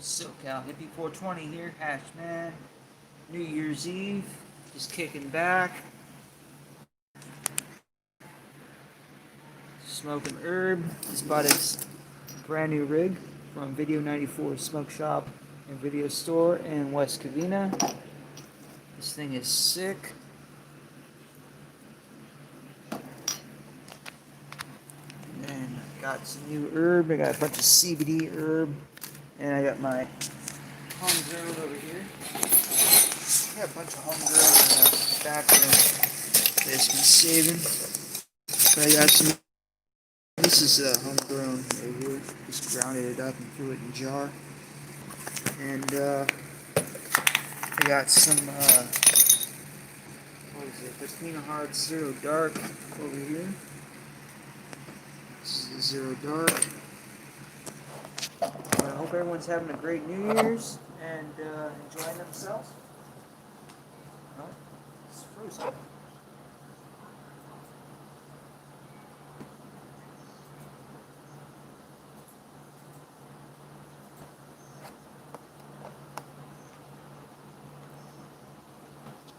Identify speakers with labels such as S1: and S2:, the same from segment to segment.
S1: SoCal Hippie 420 here, Hatchman. New Year's Eve, just kicking back, smoking herb. Just bought a brand new rig from Video 94 Smoke Shop and Video Store in West Covina. This thing is sick. And then I got some new herb. I got a bunch of CBD herb, and I got my homegrown over here. I got a bunch of homegrown in the back room. That's been saving. But I got some. This is homegrown right here. Just grounded it up and threw it in a jar. And I got some, what is it? Patina Hard Zero Dark over here. This is the Zero Dark. I hope everyone's having a great New Year's and enjoying themselves. Oh, it's frozen.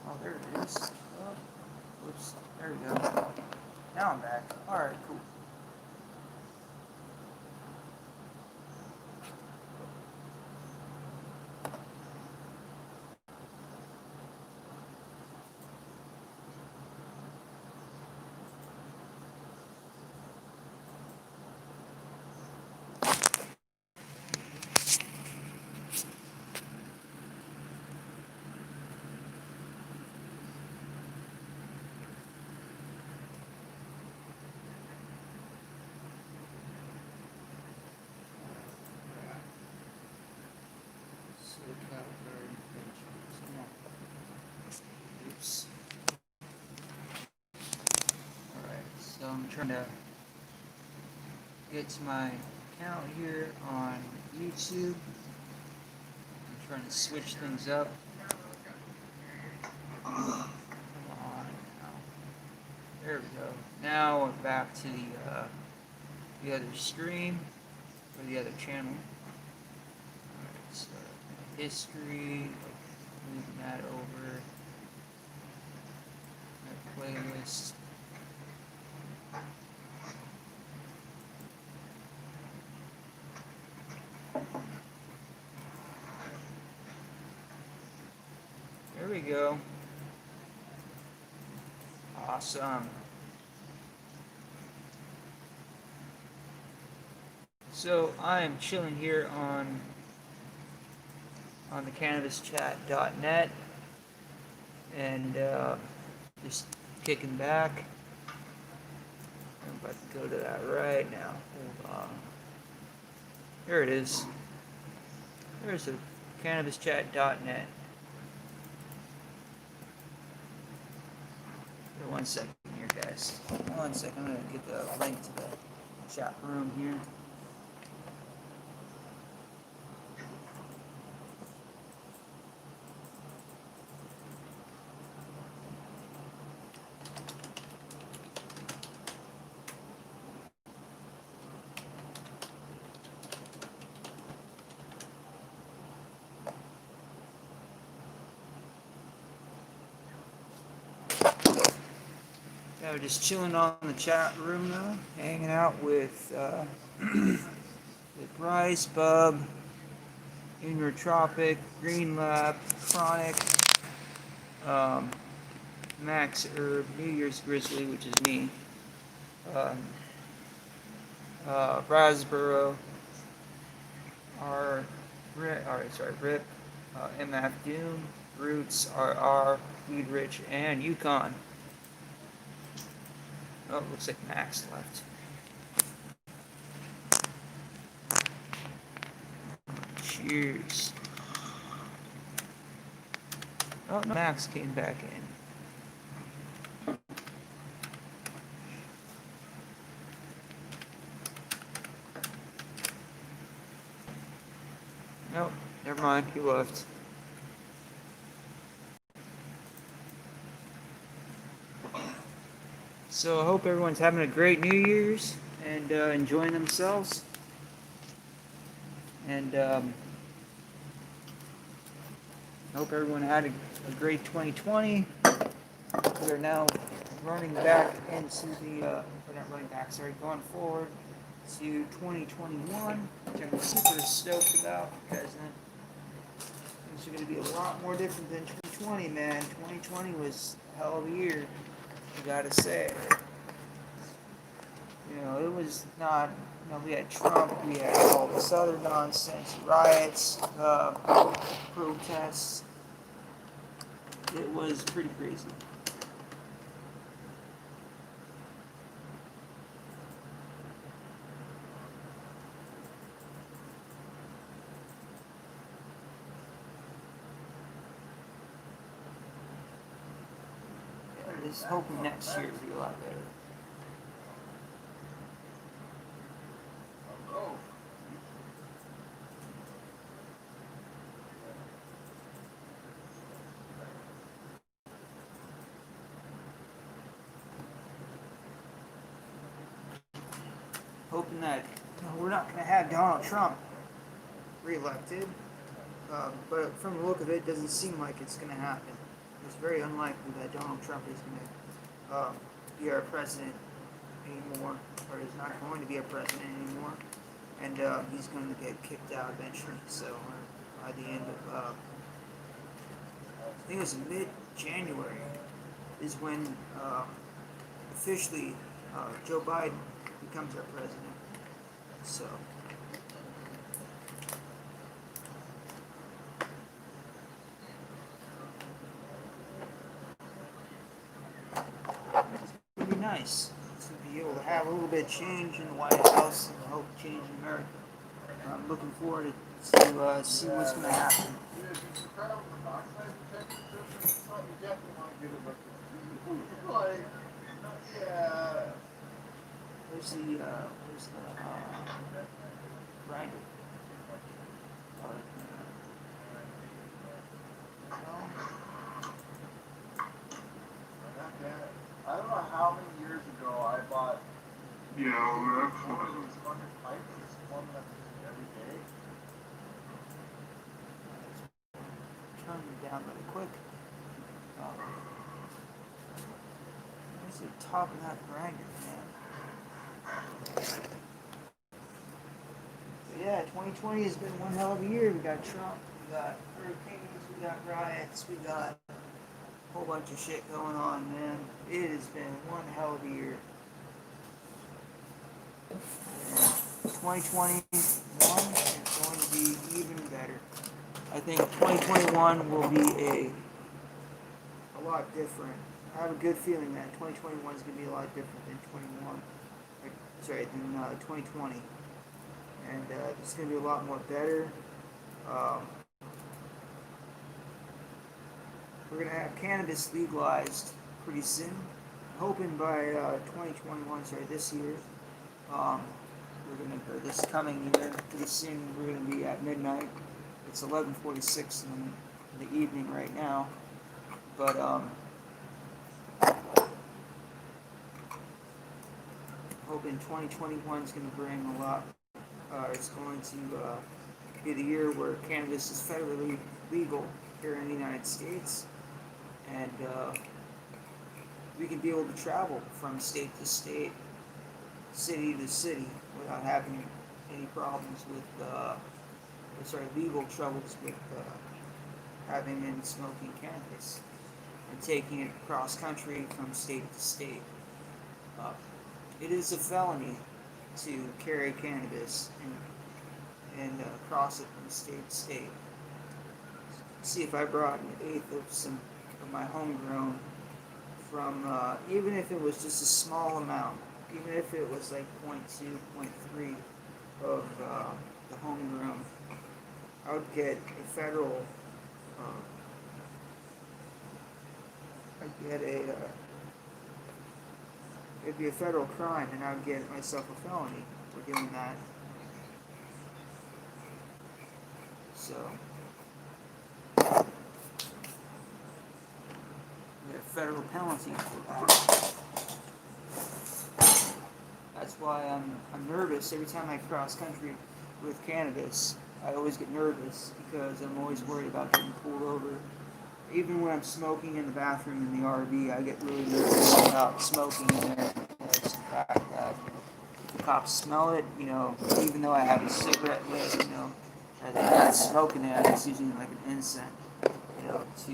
S1: Oh, there it is. Oh, whoops. There we go. Now I'm back. Alright, cool. Oops. Alright, so I'm trying to get to my account here on YouTube. I'm trying to switch things up. Come on now. There we go. Now we're back to the other stream, or the other channel. Alright, so history, moving that over. My playlist. There we go. Awesome. So I am chilling here on the cannabischat.net and just kicking back. I'm about to go to that right now. Hold on. There it is. There's the cannabischat.net. For 1 second here, guys. 1 second. I'm going to get the link to the chat room here. Yeah, we're just chilling on the chat room now, hanging out with Bryce, Bub, Tropic, Green Lab, Chronic, Max Herb, New Year's Grizzly, which is me, Rasboro, Rip, MF Doom, Roots, RR, Weed Rich, and Yukon. Oh, looks like Max left. Cheers. Oh, no, Max came back in. Nope, never mind, he left. So I hope everyone's having a great New Year's and enjoying themselves. And Hope everyone had a great 2020. We are now running back into we're not running back, sorry, going forward to 2021, which I'm super stoked about because things are going to be a lot more different than 2020, man. 2020 was a hell of a year, I gotta say. It was not, we had Trump, we had all this other nonsense, riots, protests. It was pretty crazy. Just hoping next year will be a lot better. Hoping that we're not going to have Donald Trump reelected, but from the look of it, it doesn't seem like it's going to happen. It's very unlikely that Donald Trump is going to be our president anymore, or is not going to be our president anymore, and he's going to get kicked out eventually. So by the end of, I think it was mid-January, is when officially Joe Biden becomes our president. So. It'd be nice to be able to have a little bit of change in the White House and hope change in America. I'm looking forward to see what's going to happen. Where's the grinder?
S2: I don't know how many years ago I bought. Yeah, that's one of those fucking pipes. It's one that I use every day.
S1: Turn it down really quick. Where's the top of that grinder, man? But yeah, 2020 has been one hell of a year. We got Trump, we got hurricanes, we got riots, we got whole bunch of shit going on, man. It has been one hell of a year. 2021 is going to be even better. I think 2021 will be a lot different. I have a good feeling that 2021 is going to be a lot different than 2020. And it's going to be a lot more better. We're going to have cannabis legalized pretty soon. Hoping by 2021, this year. Or this coming year, pretty soon, we're going to be at midnight. It's 11:46 in the evening right now. But, hoping 2021 is going to bring a lot. It's going to be the year where cannabis is federally legal here in the United States. And we can be able to travel from state to state, city to city, without having any problems with, legal troubles with having and smoking cannabis and taking it cross country from state to state. It is a felony to carry cannabis and cross it from state to state. See if I brought an eighth of some of my homegrown from, even if it was just a small amount, even if it was like 0.2, 0.3 of the homegrown, I would get a federal, it'd be a federal crime, and I would get myself a felony for doing that. So, a federal penalty for that. That's why I'm nervous every time I cross country with cannabis. I always get nervous because I'm always worried about getting pulled over. Even when I'm smoking in the bathroom in the RV, I get really nervous about smoking in there. It's the fact that if the cops smell it, even though I have a cigarette lit, I'm not smoking it. I'm just using like an incense, to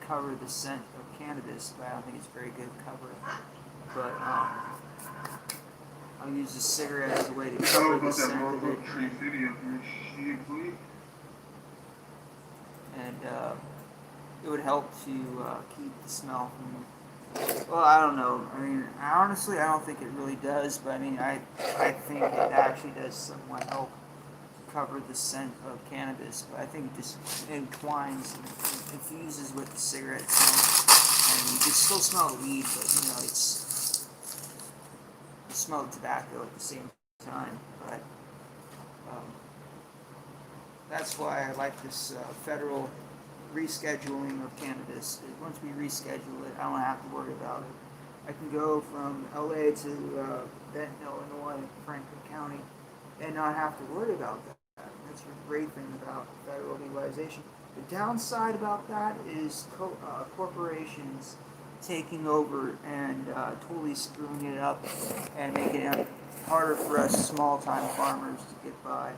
S1: cover the scent of cannabis. But I don't think it's very good cover. But I'll use a cigarette as a way to cover the scent of it. And it would help to keep the smell from. Well, I don't know. I mean, honestly, I don't think it really does. But I mean, I think it actually does somewhat help cover the scent of cannabis. But I think it just entwines and infuses with the cigarette smell, and you can still smell the weed, but you smell the tobacco at the same time. But um, that's why I like this federal rescheduling of cannabis. Once we reschedule it, I don't have to worry about it. I can go from LA to Benton, Illinois, Franklin County, and not have to worry about that. That's the great thing about federal legalization. The downside about that is corporations taking over and totally screwing it up and making it harder for us small-time farmers to get by.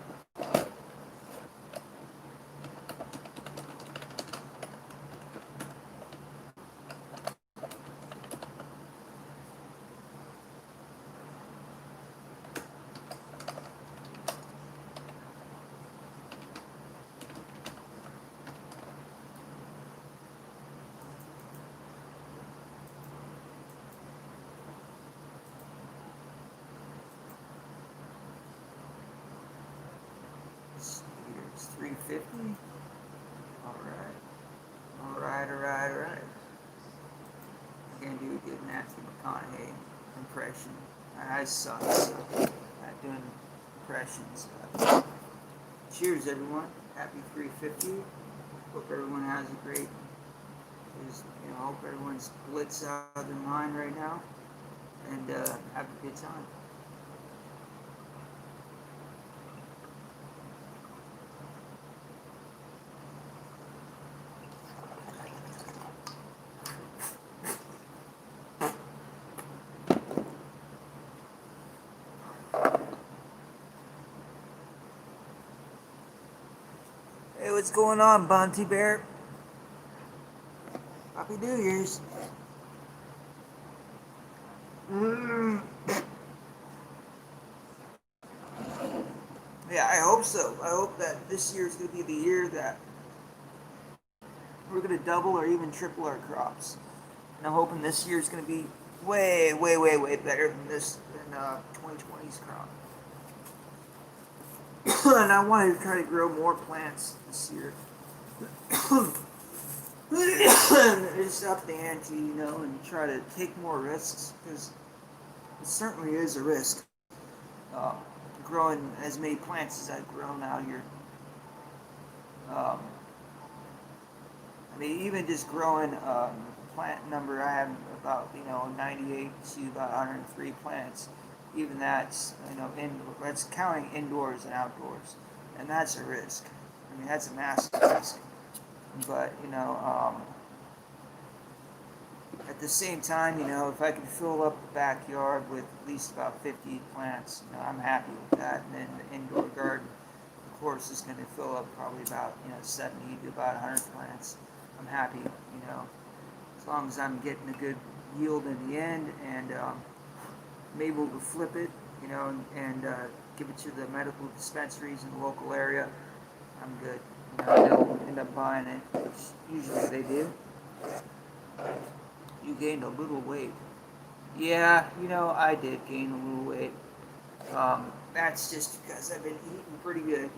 S1: It's 350. Alright. I'm gonna do a good Matthew McConaughey impression. I suck at doing impressions. Cheers, everyone. Happy 350. Hope everyone has a great. Hope everyone's blitz out of their mind right now, and have a good time. Hey, what's going on, Bunty Bear? Happy New Year's. Yeah, I hope so. I hope that this year is going to be the year that we're going to double or even triple our crops. And I'm hoping this year is going to be way, way, way, way better than 2020's crop. And I wanted to try to grow more plants this year. Just up the ante, and try to take more risks, because it certainly is a risk. Growing as many plants as I've grown out here. Even just growing plant number, I have about 98 to about 103 plants. Even that's that's counting indoors and outdoors, and that's a risk. That's a massive risk. But at the same time, if I can fill up the backyard with at least about 50 plants, I'm happy with that. And then the indoor garden, of course, is going to fill up probably about 70 to about 100 plants. I'm happy, as long as I'm getting a good yield in the end, and I'm able to flip it, and give it to the medical dispensaries in the local area. I'm good. They'll end up buying it, which usually they do. You gained a little weight. Yeah, I did gain a little weight. That's just because I've been eating pretty good,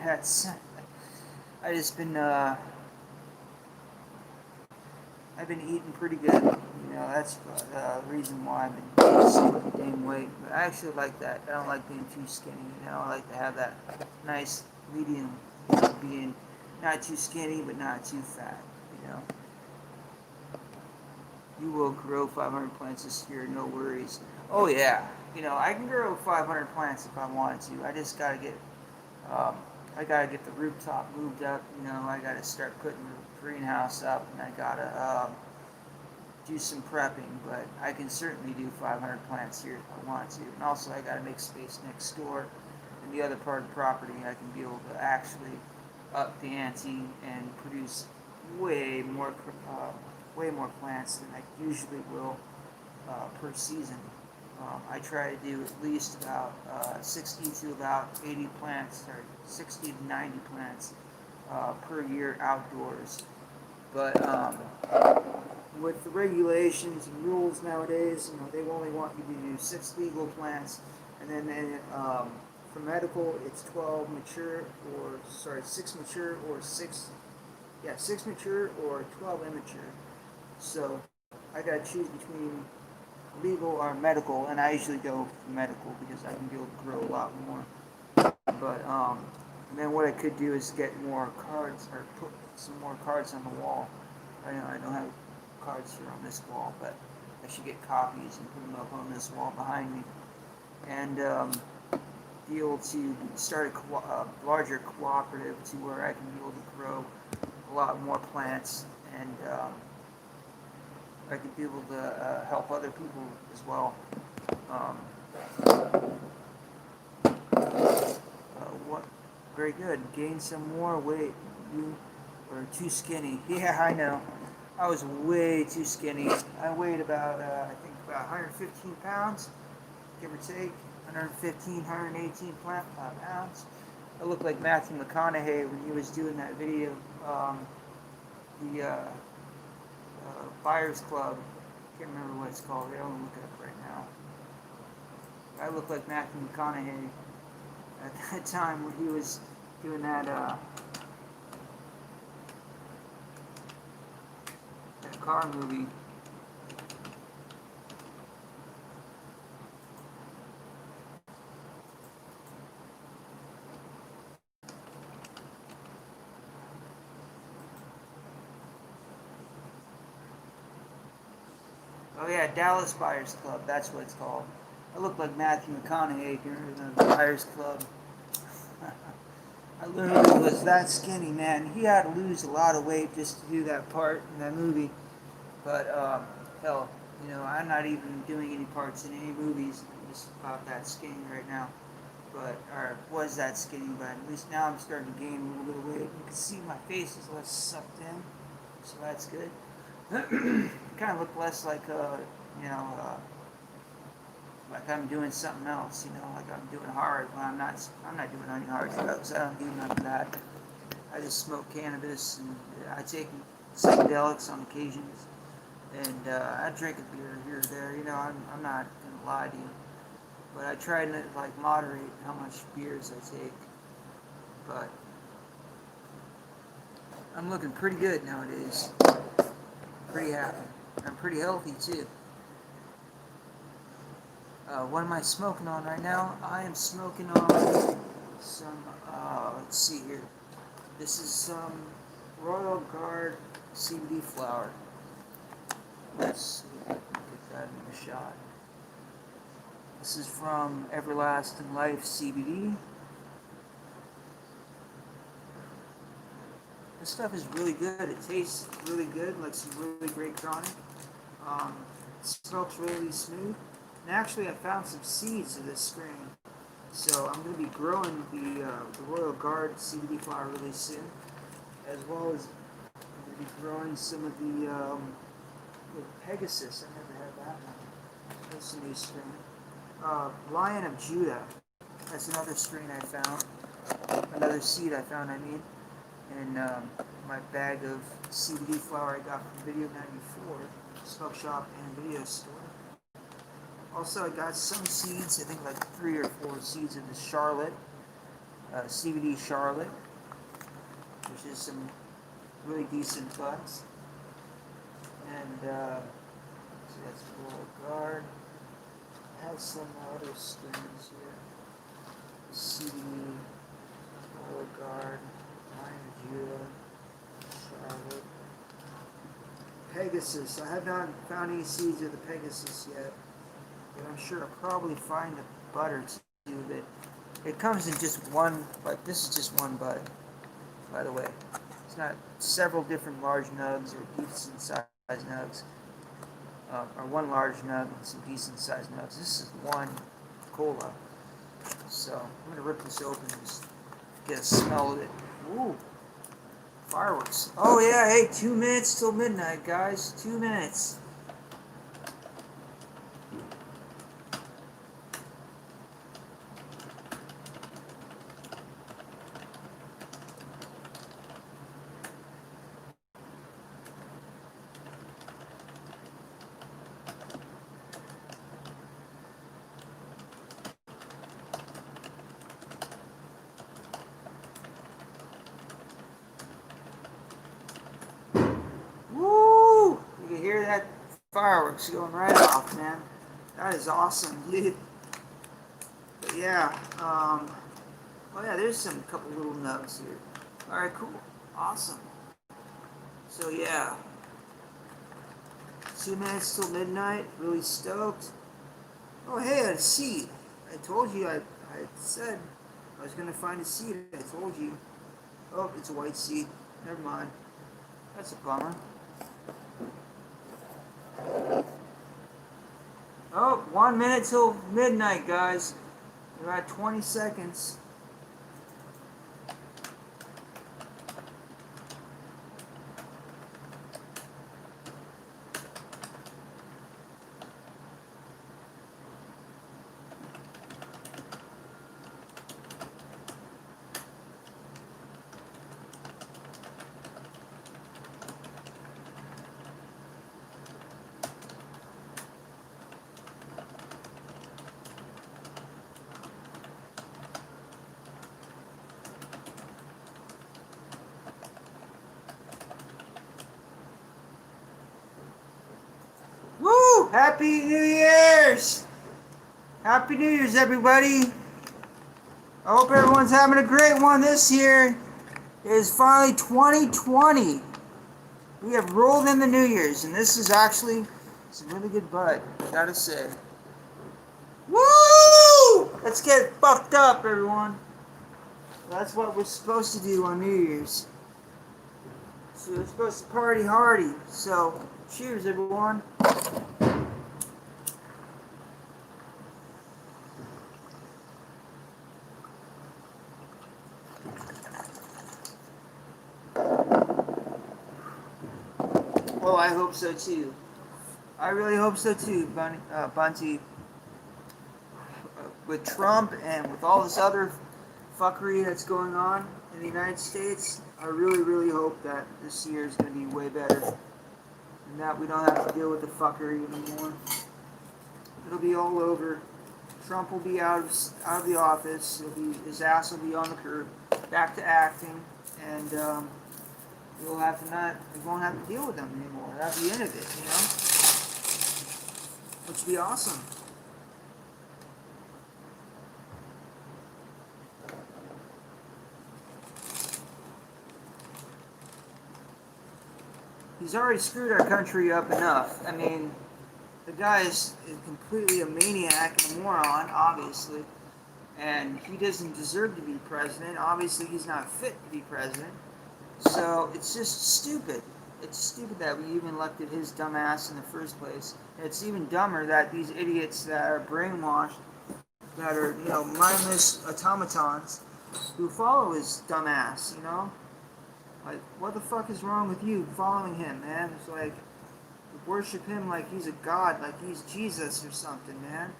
S1: That's I just been I've been eating pretty good. That's the reason why I've been so dang weight. But I actually like that. I don't like being too skinny. I like to have that nice medium, being not too skinny but not too fat. You will grow 500 plants this year, no worries. Oh yeah, I can grow 500 plants if I wanted to. I just gotta get I gotta get the rooftop moved up. You know, I gotta start putting the greenhouse up, and I gotta do some prepping. But I can certainly do 500 plants here if I want to. And also, I gotta make space next door. In the other part of the property, I can be able to actually up the ante and produce way more, way more plants than I usually will per season. I try to do at least about 60 to about 80 plants, or 60 to 90 plants per year outdoors. But with the regulations and rules nowadays, you know, they only want you to do 6 legal plants, and then for medical, it's 12 mature, or sorry, 6 mature or 6 mature or 12 immature. So I gotta choose between legal or medical, and I usually go for medical because I can be able to grow a lot more. But and then what I could do is get more cards, or put some more cards on the wall. I don't have cards here on this wall, but I should get copies and put them up on this wall behind me, and be able to start a larger cooperative to where I can be able to grow a lot more plants, and I can be able to help other people as well. Um, what? Very good. Gain some more weight. You were too skinny. Yeah, I know. I was way too skinny. I weighed about, I think about 115 pounds, give or take. 115, 118 pounds. I looked like Matthew McConaughey when he was doing that video, the Buyers Club. Can't remember what it's called. I don't look it up right now. I looked like Matthew McConaughey at that time when he was doing that car movie. Oh yeah, Dallas Buyers Club. That's what it's called. I look like Matthew McConaughey during the Buyers Club. I literally was that skinny, man. He had to lose a lot of weight just to do that part in that movie. But hell, you know, I'm not even doing any parts in any movies. I'm just about that skinny right now. But or was that skinny? But at least now I'm starting to gain a little bit of weight. You can see my face is less sucked in, so that's good. Kind of look less like you know, like I'm doing something else. You know, like I'm doing hard. Well, I'm not. I'm not doing any hard drugs. I don't do none of that. I just smoke cannabis, and I take psychedelics on occasions, and I drink a beer here or there. You know, I'm not gonna lie to you, but I try to like moderate how much beers I take. But I'm looking pretty good nowadays. Pretty happy. I'm pretty healthy too. What am I smoking on right now? I am smoking on some, let's see here. This is some Royal Guard CBD flower. Let's see if I can get that in a shot. This is from Everlasting Life CBD. This stuff is really good. It tastes really good, like some really great chronic. It smells really smooth. And actually, I found some seeds of this strain. So I'm going to be growing the Royal Guard CBD flower really soon, as well as I'm going to be growing some of the Pegasus. I never had that one. That's a new strain. Lion of Judah. That's another strain I found. Another seed I found, I mean. And my bag of CBD flower I got from Video 94, smoke shop and video store. Also, I got some seeds, I think like 3 or 4 seeds of the Charlotte, CBD Charlotte, which is some really decent buds. And so that's Royal Guard. I have some other strains here. CBD, Royal Guard, Lion Judah, Charlotte. Pegasus. I have not found any seeds of the Pegasus yet, but I'm sure I'll probably find a bud or two of it It comes in just one, but this is just one bud, by the way. It's not several different large nugs or decent sized nugs, or one large nug and some decent sized nugs. This is one cola. So I'm gonna rip this open and just get a smell of it. Ooh, fireworks. Oh yeah, hey, 2 minutes till midnight, guys. 2 minutes. Woo! You can hear that fireworks going right off, man. That is awesome, dude. But yeah, oh yeah, there's some couple little nugs here. All right, cool, awesome. So yeah, 2 minutes till midnight. Really stoked. Oh hey, a seed. I told you. I said I was gonna find a seed. I told you. Oh, it's a white seed. Never mind. That's a bummer. Oh, 1 minute till midnight, guys. We're at 20 seconds. Woo! Happy New Year's! Happy New Year's, everybody! I hope everyone's having a great one this year. It is finally 2020. We have rolled in the New Year's, and this is actually some really good bud, I gotta say. Woo! Let's get fucked up, everyone. That's what we're supposed to do on New Year's. So we're supposed to party hardy. So, cheers, everyone. Well, I hope so too. I really hope so too, Bunty. With Trump and with all this other fuckery that's going on in the United States, I really, really hope that this year is going to be way better. And that we don't have to deal with the fuckery anymore. It'll be all over. Trump will be out of the office. His ass will be on the curb, back to acting, and we won't have to deal with them anymore. That'll be the end of it, you know, which would be awesome. He's already screwed our country up enough. I mean, the guy is completely a maniac and a moron, obviously, and he doesn't deserve to be president. Obviously, he's not fit to be president. So it's just stupid. It's stupid that we even elected his dumb ass in the first place. And it's even dumber that these idiots that are brainwashed, that are, mindless automatons, who follow his dumb ass, Like, what the fuck is wrong with you following him, man? It's like, you worship him like he's a god, like he's Jesus or something, man.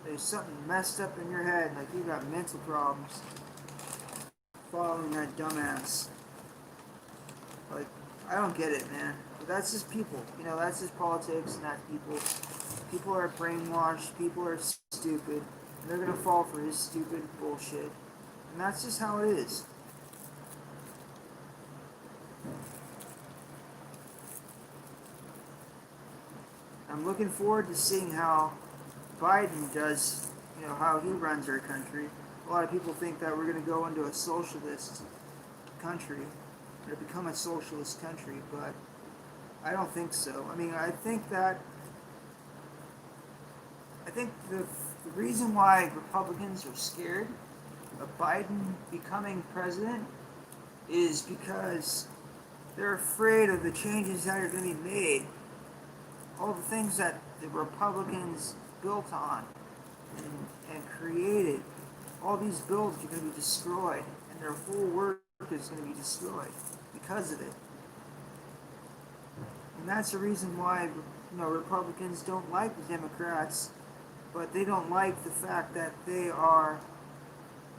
S1: There's something messed up in your head, like you got mental problems following that dumbass. Like, I don't get it, man. But that's just people. That's just politics, and that's people. People are brainwashed, people are stupid, and they're gonna fall for his stupid bullshit. And that's just how it is. I'm looking forward to seeing how Biden does, how he runs our country. A lot of people think that we're going to go into a socialist country, or become a socialist country, but I don't think so. I mean, I think the reason why Republicans are scared Biden becoming president is because they're afraid of the changes that are going to be made. All the things that the Republicans built on and created, all these bills are going to be destroyed, and their whole work is going to be destroyed because of it. And that's the reason why Republicans don't like the Democrats, but they don't like the fact that they are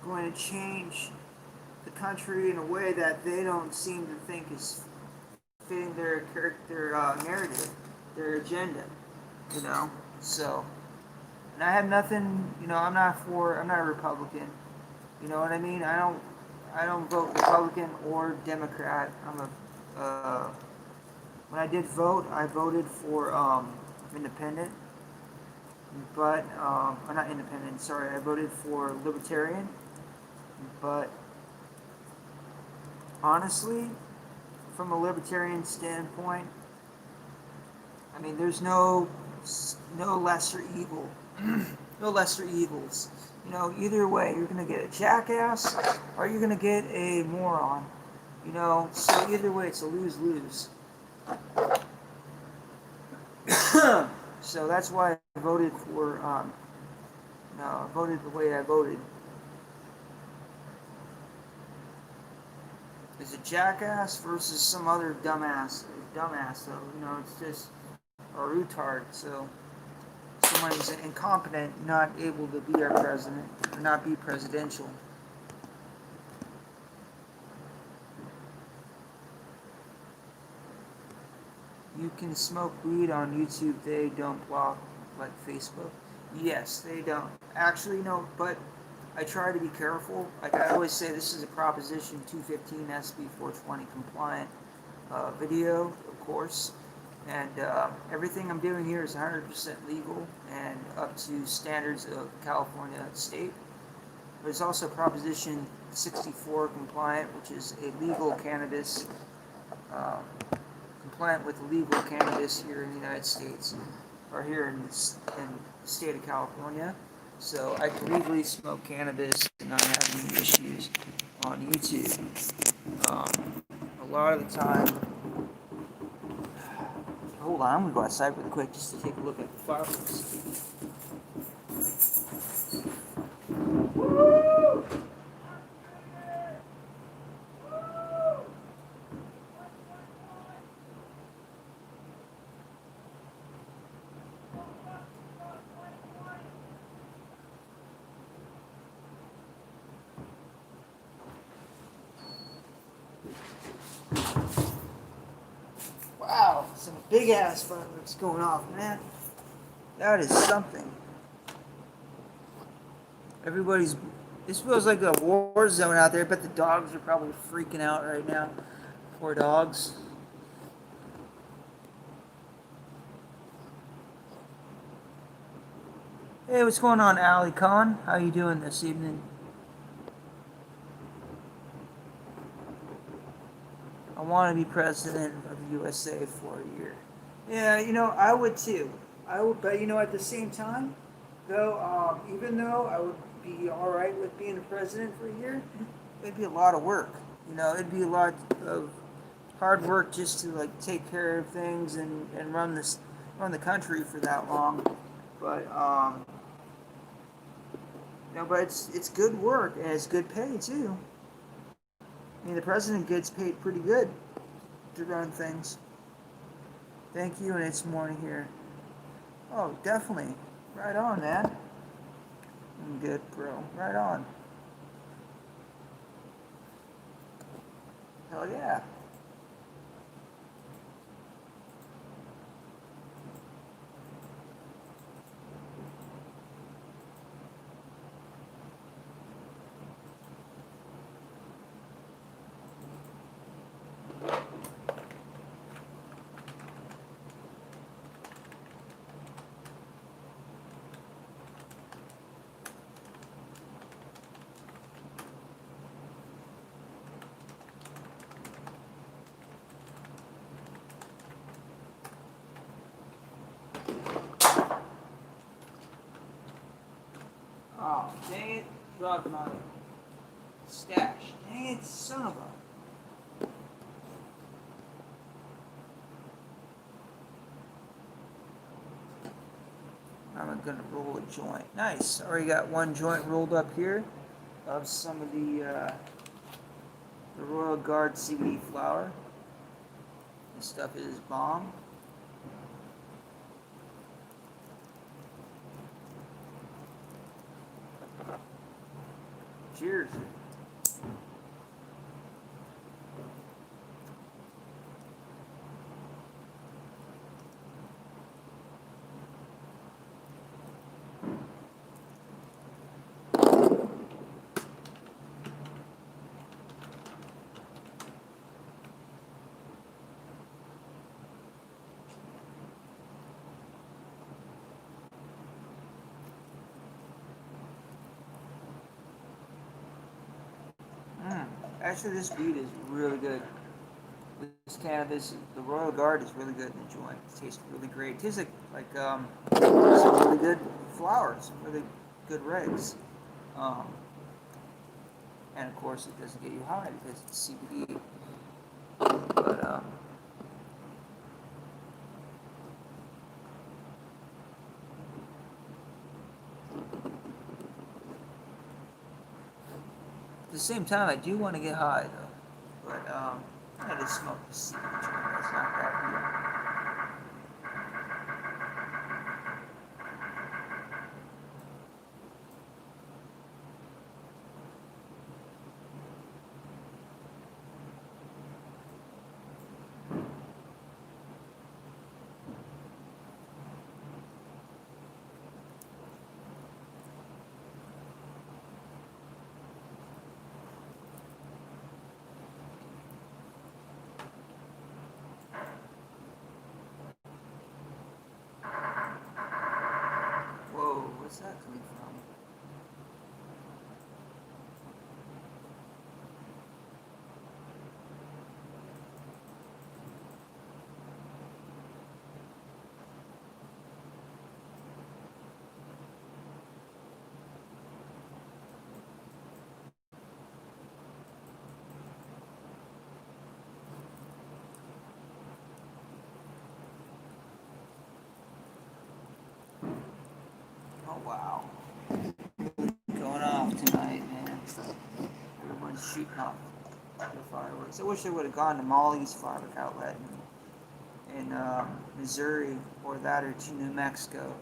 S1: going to change the country in a way that they don't seem to think is fitting their narrative, their agenda. So, and I have nothing. I'm not a Republican. You know what I mean? I don't vote Republican or Democrat. When I did vote, I voted for independent, but or not independent. Sorry, I voted for libertarian. But honestly, from a libertarian standpoint, I mean, there's no lesser evil, no lesser evils. Either way, you're gonna get a jackass or you're gonna get a moron. So either way, it's a lose-lose. So that's why I voted for. I voted the way I voted. Is a jackass versus some other dumbass. So it's just a retard. So someone who's incompetent, not able to be our president, or not be presidential. You can smoke weed on YouTube. They don't block like Facebook. Yes, they don't. Actually, no, but I try to be careful. Like I always say, this is a Proposition 215 SB 420 compliant video, of course. And everything I'm doing here is 100% legal and up to standards of California state. There's also Proposition 64 compliant, which is a legal cannabis, compliant with legal cannabis here in the United States, or here in the state of California. So I can legally smoke cannabis and not have any issues on YouTube. A lot of the time, hold on, I'm gonna go outside real quick just to take a look at the fireworks. Wow, some big ass fireworks going off, man. That is something. This feels like a war zone out there, but the dogs are probably freaking out right now. Poor dogs. Hey, what's going on, Ali Khan? How you doing this evening? I want to be president of the USA for a year. Yeah, I would too. I would, but at the same time, though, even though I would be all right with being a president for a year, it'd be a lot of work. It'd be a lot of hard work just to like take care of things and run the country for that long. But but it's good work and it's good pay too. I mean, the president gets paid pretty good to run things. Thank you, and it's morning here. Oh, definitely. Right on, man. I'm good, bro. Right on. Hell yeah. Oh, dang it. Drug money. stash. Dang it, son of a. I'm gonna roll a joint. Nice. Already got one joint rolled up here of some of the Royal Guard CBD flower. This stuff is bomb. Cheers. Actually, this weed is really good. This cannabis, the Royal Guard is really good in the joint. It tastes really great. It tastes like some really good flowers, really good regs. Um, and of course, it doesn't get you high because it's CBD. But at the same time, I do want to get high though. But I just smoke the CBD joint. That's not that Whoa, what's that coming from? Oh wow. Going off tonight, man. Everyone's shooting off their fireworks. I wish I would have gone to Molly's firework outlet in Missouri or that or to New Mexico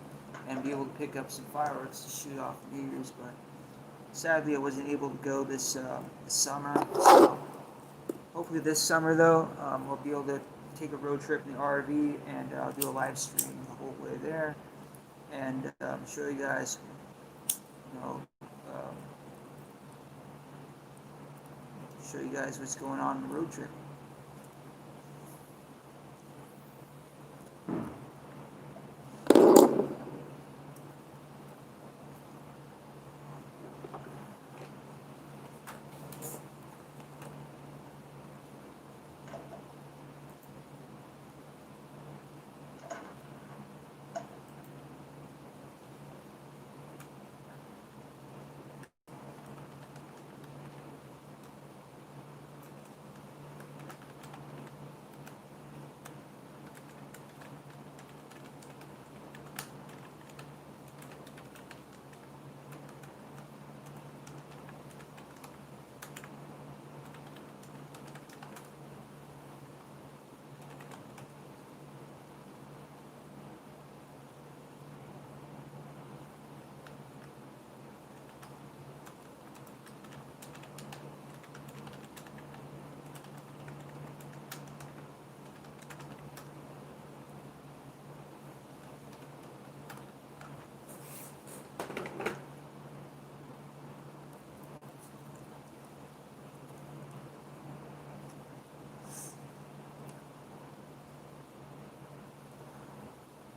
S1: and be able to pick up some fireworks to shoot off New Year's, but sadly I wasn't able to go this summer. So hopefully this summer though, we'll be able to take a road trip in the RV and do a live stream the whole way there and show you guys, you know, um, show you guys what's going on in the road trip.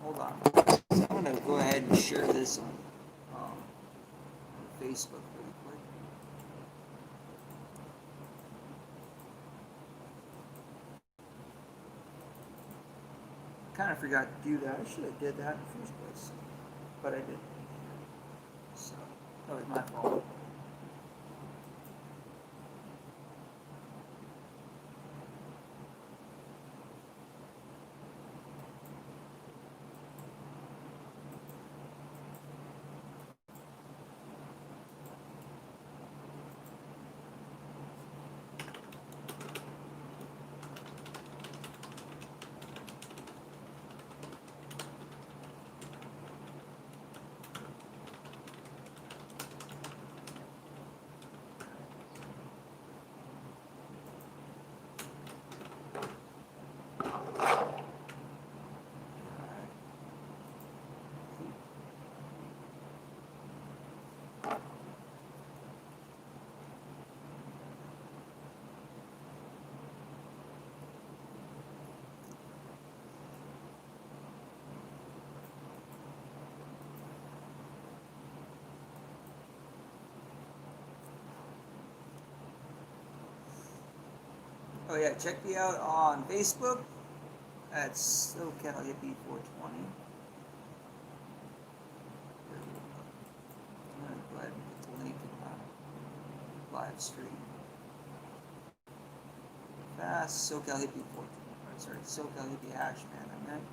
S1: Hold on. I'm gonna go ahead and share this on Facebook really quick. Kind of forgot to do that. I should have did that in the first place, but I didn't. So that was my fault. Oh yeah, check me out on Facebook at SoCal Hippie 420. I'm gonna go ahead and put the link in my live stream. Fast SoCal Hippie 420. Sorry, SoCal Hippie Hashman. I meant.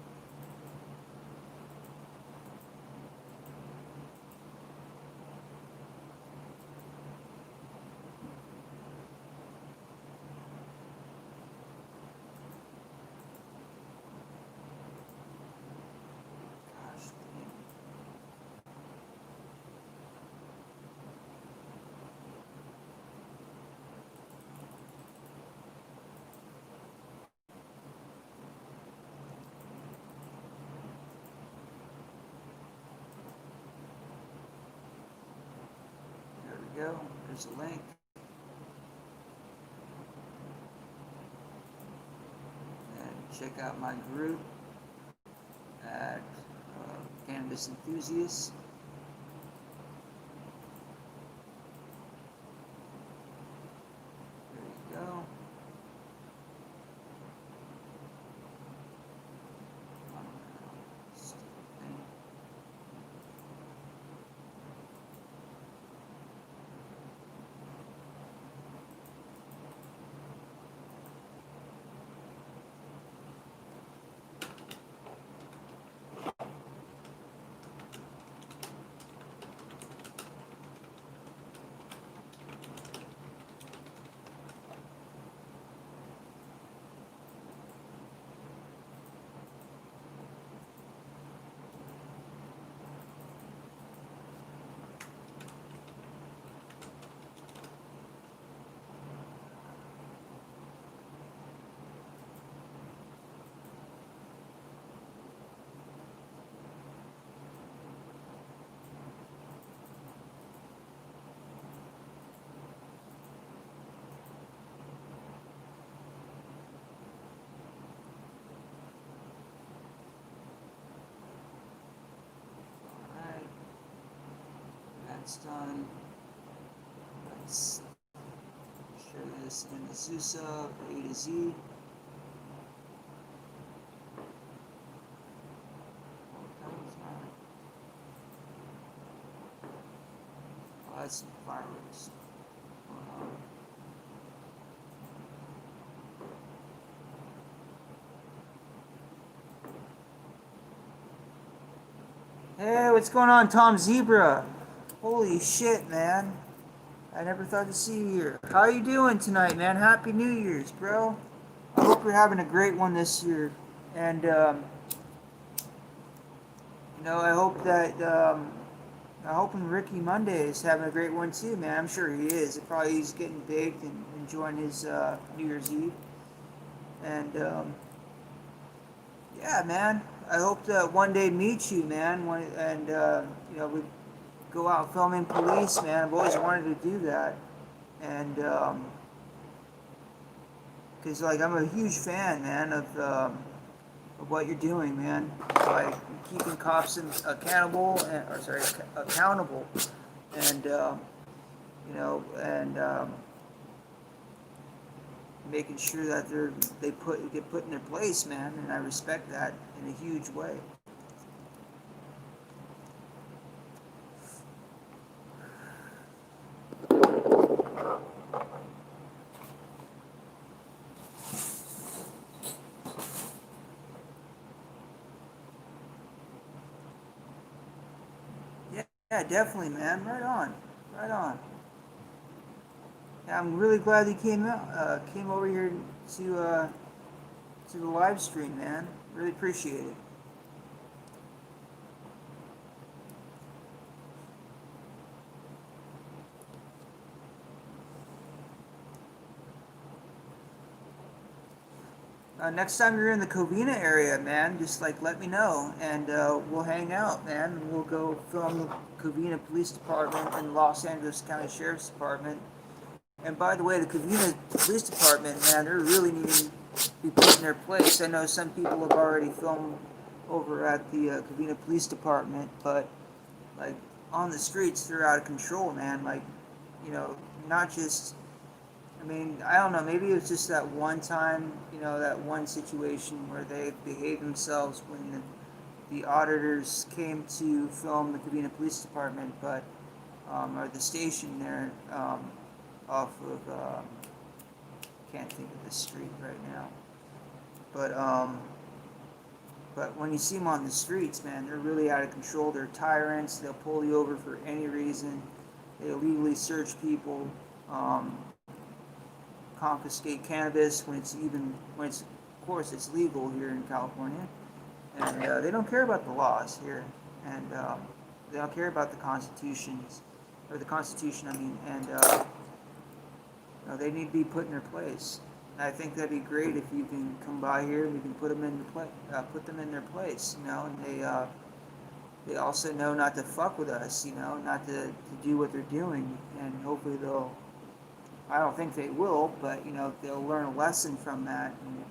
S1: Gosh dang. There we go. There's a link. And check out my group at Cannabis Enthusiasts. There you go. Alright, that's done. Let's share this in Azusa for A to Z. Oh, that's some fireworks going on. Hey, what's going on, Tom Zebra? Holy shit, man. I never thought to see you here. How are you doing tonight, man? Happy New Year's, bro. I hope you're having a great one this year. And, I hope that, I'm hoping Ricky Monday is having a great one too, man. I'm sure he is. Probably he's getting baked and enjoying his New Year's Eve. And, yeah, man. I hope to one day meet you, man. And, we go out filming police, man. I've always wanted to do that. And, because, like, I'm a huge fan, man, of what you're doing, man. Like, keeping cops accountable, accountable. And, making sure that they get put in their place, man. And I respect that in a huge way. Yeah, definitely, man. Right on, right on. Yeah, I'm really glad you came over here to the live stream, man. Really appreciate it. Next time you're in the Covina area, man, just like let me know, and we'll hang out, man. We'll go film the Covina Police Department and Los Angeles County Sheriff's Department. And by the way, the Covina Police Department, man, they're really needing to be put in their place. I know some people have already filmed over at the Covina Police Department, but like on the streets, they're out of control, man. Like, not just I mean, I don't know, maybe it was just that one time, that one situation where they behaved themselves when the auditors came to film the Covina Police Department, but, or the station there, off of, can't think of the street right now. But, when you see them on the streets, man, they're really out of control. They're tyrants. They'll pull you over for any reason. They illegally search people, confiscate cannabis when of course, it's legal here in California. And they don't care about the laws here. And they don't care about the constitutions, or the Constitution, I mean. And they need to be put in their place. I think that'd be great if you can come by here and we can put them in their place, and they also know not to fuck with us, not to do what they're doing, and hopefully I don't think they will, but, they'll learn a lesson from that, and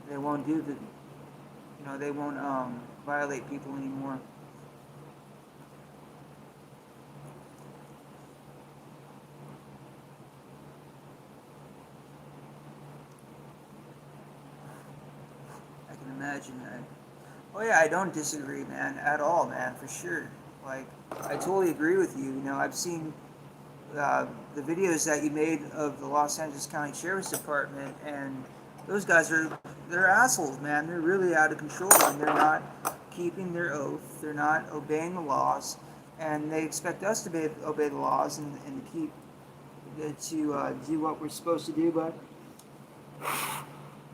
S1: they won't they won't violate people anymore. Imagine that. Oh yeah, I don't disagree, man, at all, man, for sure. Like, I totally agree with you. I've seen the videos that you made of the Los Angeles County Sheriff's Department, and those guys they're assholes, man. They're really out of control, and they're not keeping their oath. They're not obeying the laws, and they expect us to obey the laws and keep to do what we're supposed to do, but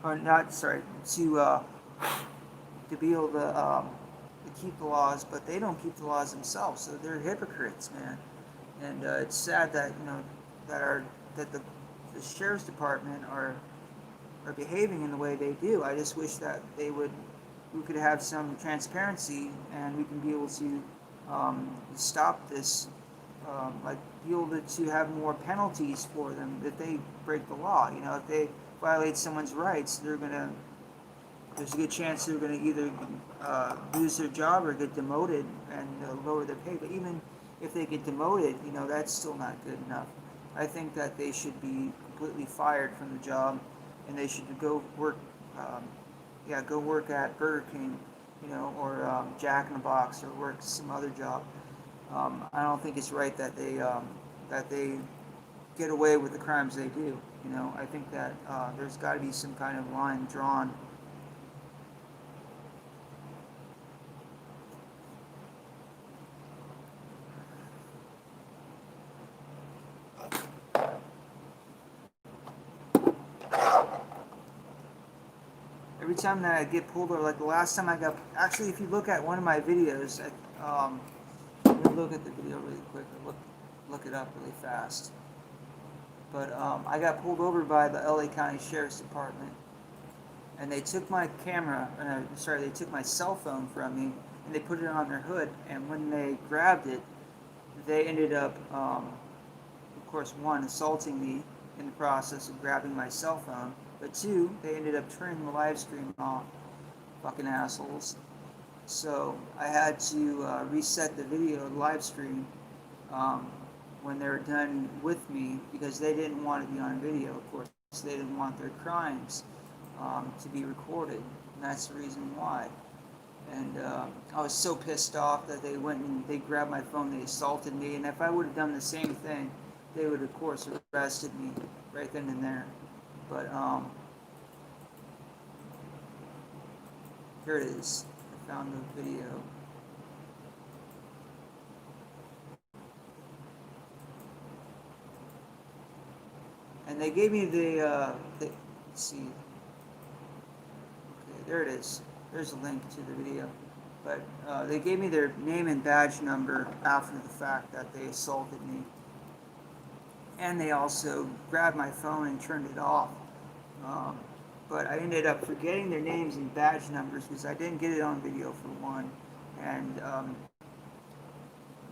S1: or not. Sorry, to be able to keep the laws, but they don't keep the laws themselves, so they're hypocrites, man. And it's sad that that the sheriff's department are behaving in the way they do. I just wish that we could have some transparency, and we can be able to stop this, like be able to have more penalties for them if they break the law. If they violate someone's rights, there's a good chance they're going to either lose their job or get demoted and lower their pay. But even if they get demoted, that's still not good enough. I think that they should be completely fired from the job, and they should go work, go work at Burger King, or Jack in the Box, or work some other job. I don't think it's right that they get away with the crimes they do. I think that there's got to be some kind of line drawn. Every time that I get pulled over, like the last time actually, if you look at one of my videos, let me look at the video really quick, look it up really fast. But I got pulled over by the LA County Sheriff's Department, and they took my camera, they took my cell phone from me, and they put it on their hood, and when they grabbed it, they ended up, of course, one, assaulting me in the process of grabbing my cell phone, but two, they ended up turning the live stream off. Fucking assholes. So I had to reset the video live stream when they were done with me, because they didn't want to be on video, of course. They didn't want their crimes to be recorded, and that's the reason why. And I was so pissed off that they went and they grabbed my phone, they assaulted me, and if I would have done the same thing, they would, of course, have arrested me right then and there. But here it is. I found the video. And they gave me let's see. Okay, there it is. There's a link to the video. But they gave me their name and badge number after the fact that they assaulted me. And they also grabbed my phone and turned it off. But I ended up forgetting their names and badge numbers because I didn't get it on video, for one. And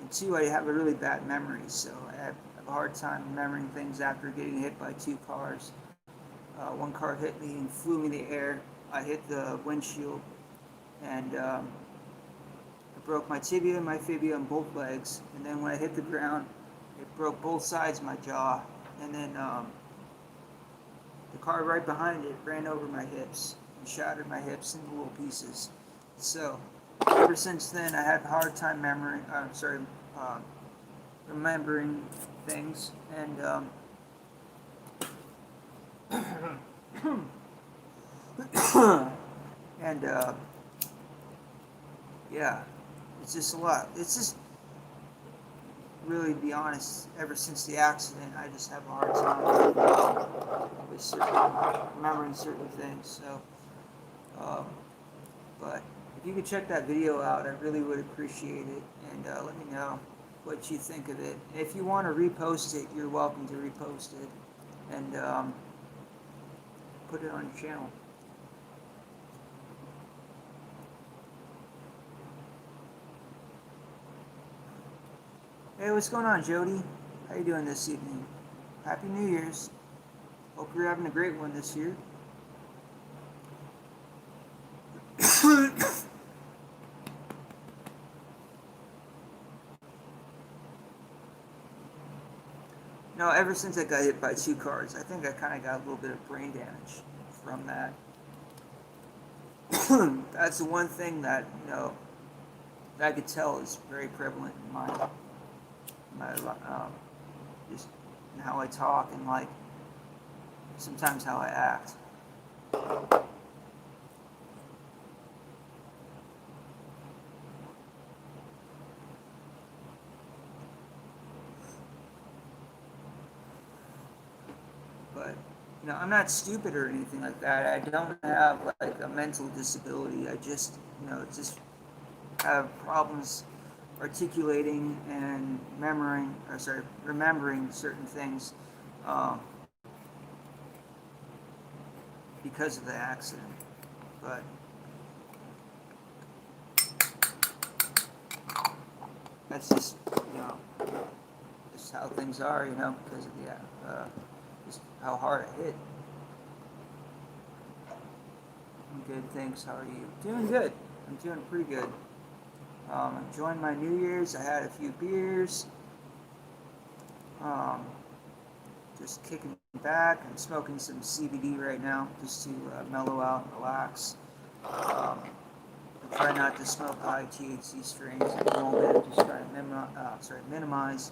S1: two, I have a really bad memory, so I have a hard time remembering things after getting hit by two cars. One car hit me and flew me in the air. I hit the windshield, and I broke my tibia and my fibia on both legs. And then when I hit the ground, it broke both sides of my jaw. And then car right behind it ran over my hips and shattered my hips into little pieces. So ever since then, I had a hard time remembering things, and and yeah, it's just a lot. It's just really, to be honest, ever since the accident, I just have a hard time with remembering certain things. So, but if you could check that video out, I really would appreciate it, and let me know what you think of it. If you want to repost it, you're welcome to repost it, and put it on your channel. Hey, what's going on, Jody? How you doing this evening? Happy New Year's. Hope you're having a great one this year. No, ever since I got hit by 2 cars, I think I kind of got a little bit of brain damage from that. That's the one thing that, that I could tell is very prevalent in my just in how I talk and like sometimes how I act. But I'm not stupid or anything like that. I don't have like a mental disability. I just just have problems articulating and remembering certain things because of the accident. But that's just just how things are, because of the just how hard it hit. I'm good, thanks. How are you? Doing good. I'm doing pretty good. Enjoying my New Year's. I had a few beers. Just kicking back. I'm smoking some CBD right now just to mellow out and relax. I try not to smoke high THC strains at the moment. Just trying to minimize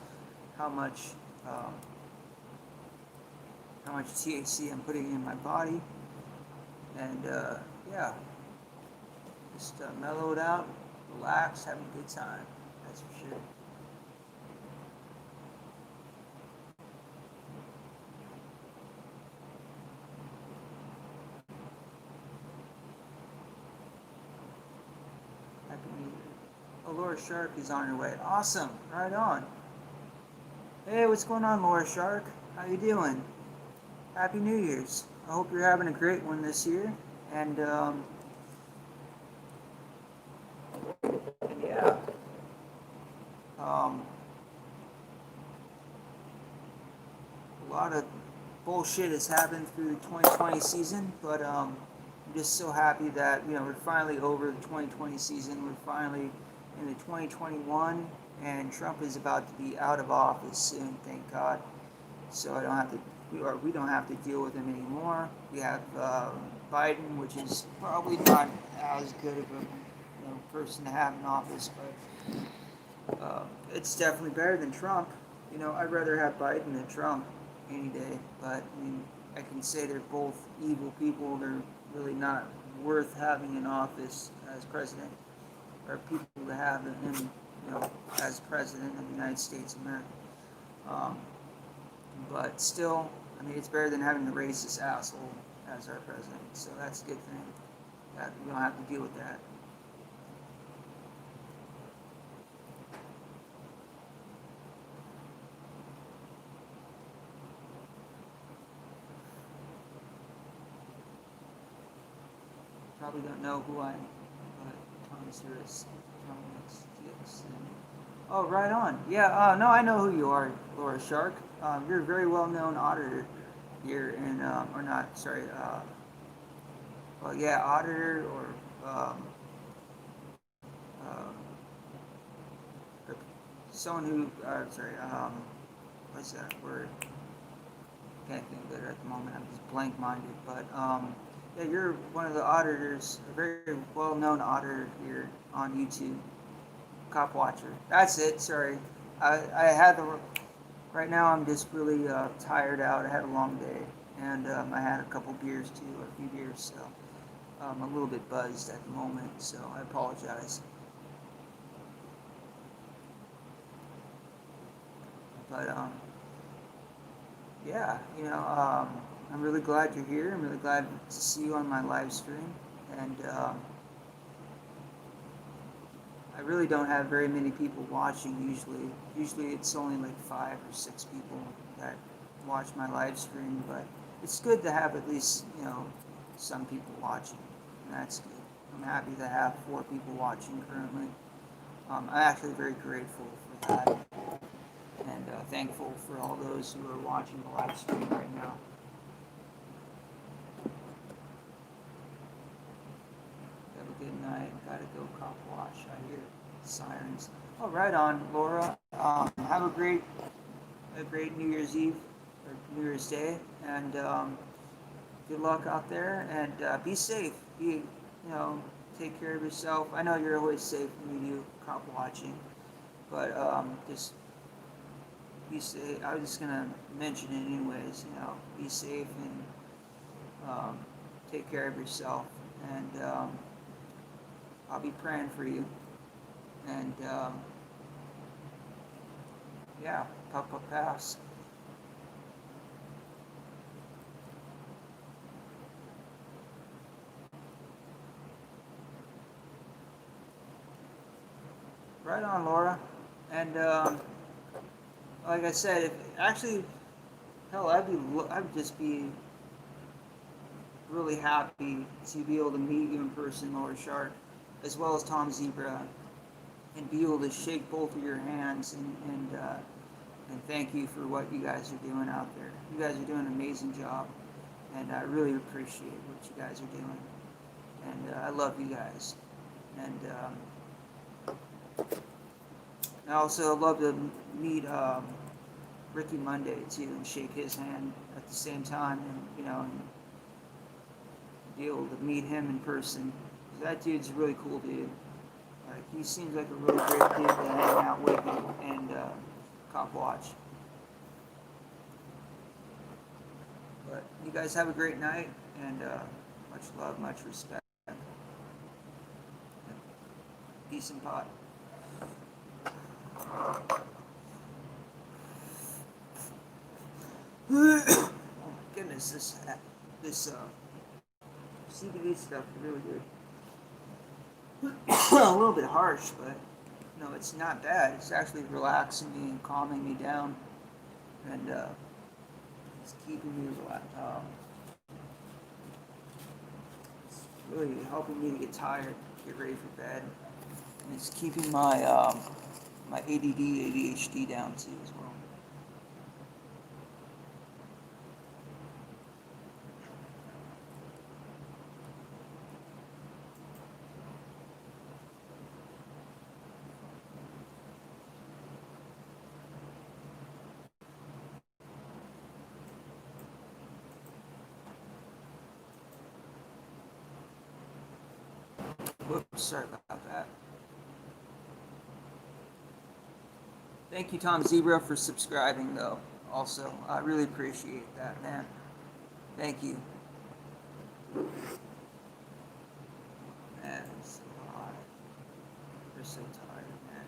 S1: how much THC I'm putting in my body, and yeah, just mellow it out, relax, having a good time. That's for sure. Happy New Year. Oh, Laura Shark is on her way. Awesome. Right on. Hey, what's going on, Laura Shark? How you doing? Happy New Year's. I hope you're having a great one this year. And yeah. A lot of bullshit has happened through the 2020 season, but I'm just so happy that we're finally over the 2020 season. We're finally in the 2021, and Trump is about to be out of office soon. Thank God. So I don't have to, we don't have to deal with him anymore. We have Biden, which is probably not as good of a person to have in office, but it's definitely better than Trump. I'd rather have Biden than Trump any day. But I mean, I can say they're both evil people. They're really not worth having in office as president, or people to have him, as president of the United States of America. But still, I mean, it's better than having the racist asshole as our president. So that's a good thing. That we don't have to deal with that. Probably don't know who I am, but Thomas Harris, Thomas Dixon. Oh, right on. Yeah, no, I know who you are, Laura Shark. You're a very well-known auditor here in, or not, sorry, well, yeah, auditor um, someone who, sorry, what's that word? can't think of it at the moment. I'm just blank-minded. But yeah, you're one of the auditors, a very well-known auditor here on YouTube, Cop Watcher. That's it. Sorry, I had the. Right now, I'm just really tired out. I had a long day, and I had a couple beers too, or a few beers, so I'm a little bit buzzed at the moment. So I apologize. But yeah, I'm really glad you're here. I'm really glad to see you on my live stream, and I really don't have very many people watching usually. Usually it's only like 5 or 6 people that watch my live stream, but it's good to have at least, some people watching, and that's good. I'm happy to have 4 people watching currently. I'm actually very grateful for that, and thankful for all those who are watching the live stream right now. Have a good night. Gotta go cop wash. I hear sirens. Oh, right on, Laura. Have a great New Year's Eve or New Year's Day, and good luck out there. And be safe. Take care of yourself. I know you're always safe when you do cop watching, but just be safe. I was just gonna mention it anyways. Be safe and take care of yourself. And I'll be praying for you. And yeah, Papa Pass. Right on, Laura. And like I said, if actually, hell, I'd just be really happy to be able to meet you in person, Laura Shark, as well as Tom Zebra, and be able to shake both of your hands and thank you for what you guys are doing out there. You guys are doing an amazing job, and I really appreciate what you guys are doing. And I love you guys. And I also love to meet Ricky Monday too and shake his hand at the same time, and be able to meet him in person. That dude's a really cool dude. Like, he seems like a really great dude to hang out with and cop watch. But you guys have a great night, and much love, much respect. Peace and pot. Oh my goodness, this CBD stuff is really good. A little bit harsh, but no, it's not bad. It's actually relaxing me and calming me down, and it's keeping me relaxed. It's really helping me to get tired, get ready for bed, and it's keeping my ADD, ADHD down too as well. Whoops, sorry about that. Thank you, Tom Zebra, for subscribing, though. Also, I really appreciate that, man. Thank you. Man, it's so hot. We're so tired, man.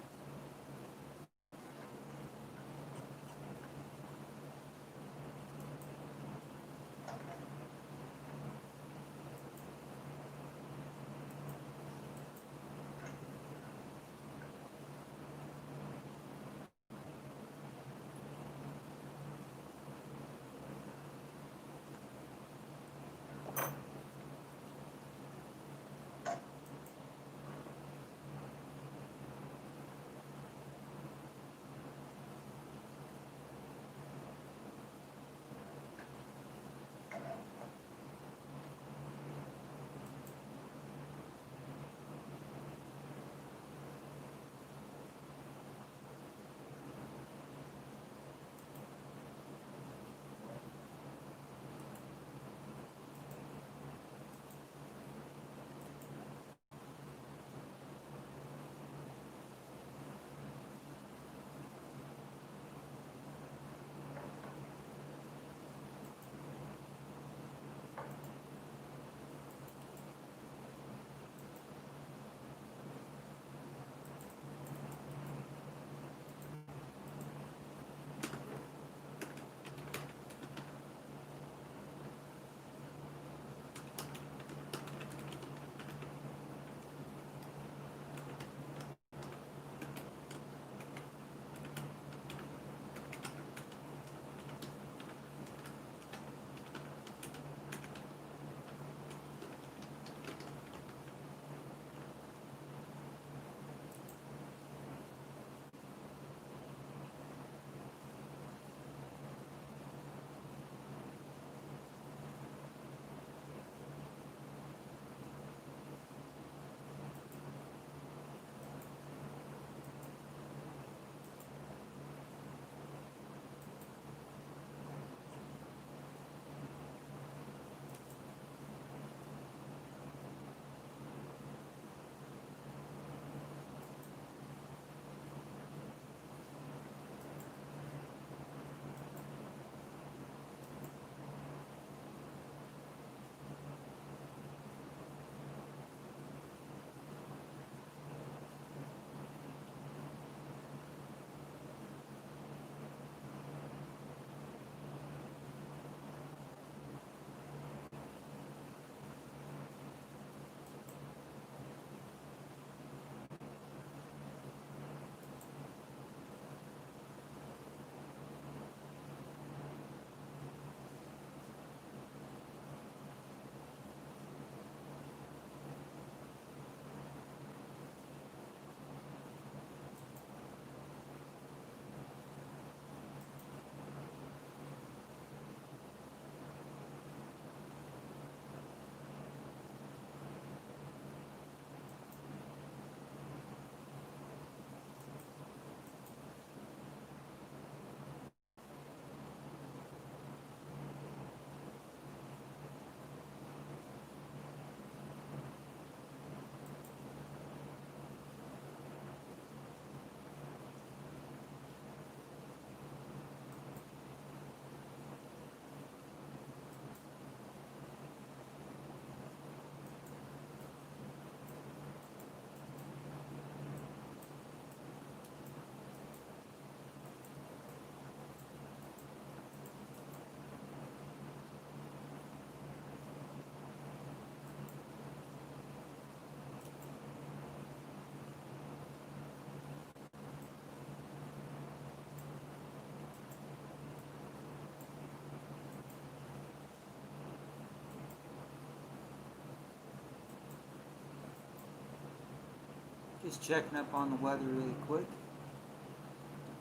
S1: Just checking up on the weather really quick.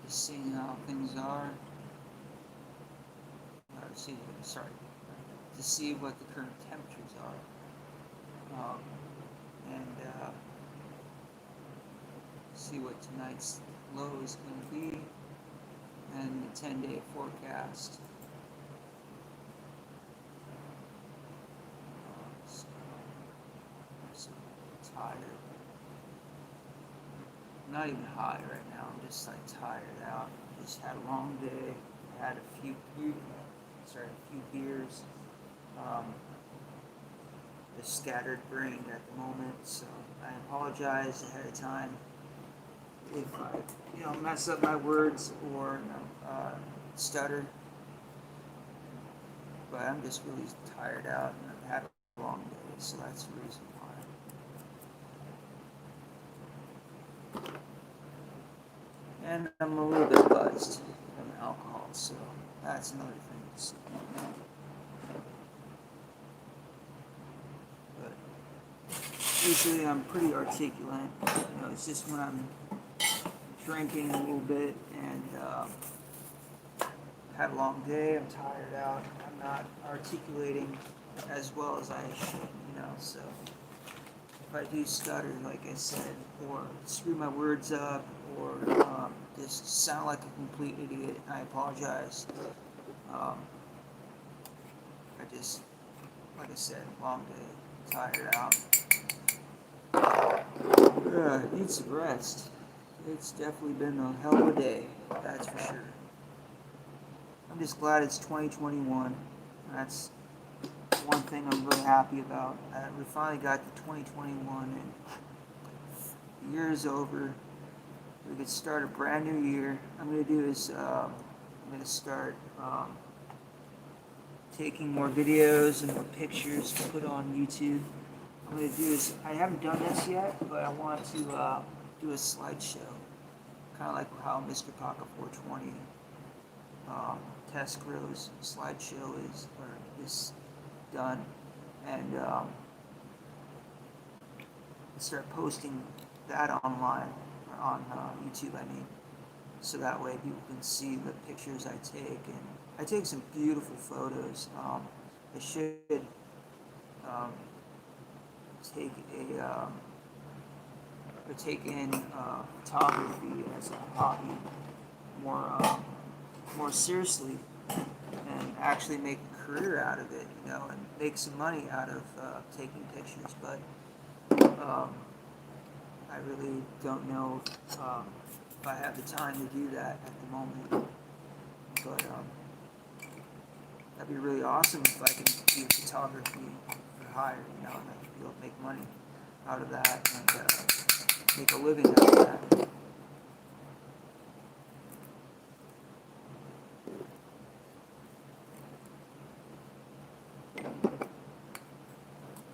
S1: Just seeing how things are. To see what the current temperatures are. And see what tonight's low is going to be. And the 10-day forecast. I'm so tired. I'm not even high right now. I'm just like tired out. Just had a long day. Had a few beers. Just scattered brain at the moment, so I apologize ahead of time if I, mess up my words or stutter. But I'm just really tired out, and I've had a long day, so that's the reason why. And I'm a little bit buzzed from alcohol, so that's another thing. So, but usually I'm pretty articulate. It's just when I'm drinking a little bit and had a long day, I'm tired out, I'm not articulating as well as I should, so if I do stutter, like I said, or screw my words up, or just sound like a complete idiot, I apologize. Like I said, long day, tired out. Need some rest. It's definitely been a hell of a day, that's for sure. I'm just glad it's 2021. That's one thing I'm really happy about. We finally got to 2021, and the year is over. We could start a brand new year. I'm going to do is I'm going to start taking more videos and more pictures to put on YouTube. I'm going to do is, I haven't done this yet, but I want to do a slideshow, kind of like how Mr. Paka 420 Test Grow's slideshow is done, and start posting that online, or on YouTube, I mean, so that way people can see the pictures I take, and I take some beautiful photos. I should take in photography as a hobby more seriously, and actually make a career out of it, and make some money out of taking pictures. But I really don't know if I have the time to do that at the moment. But that'd be really awesome if I could do photography for hire, and I could be able to make money out of that, and make a living out of that.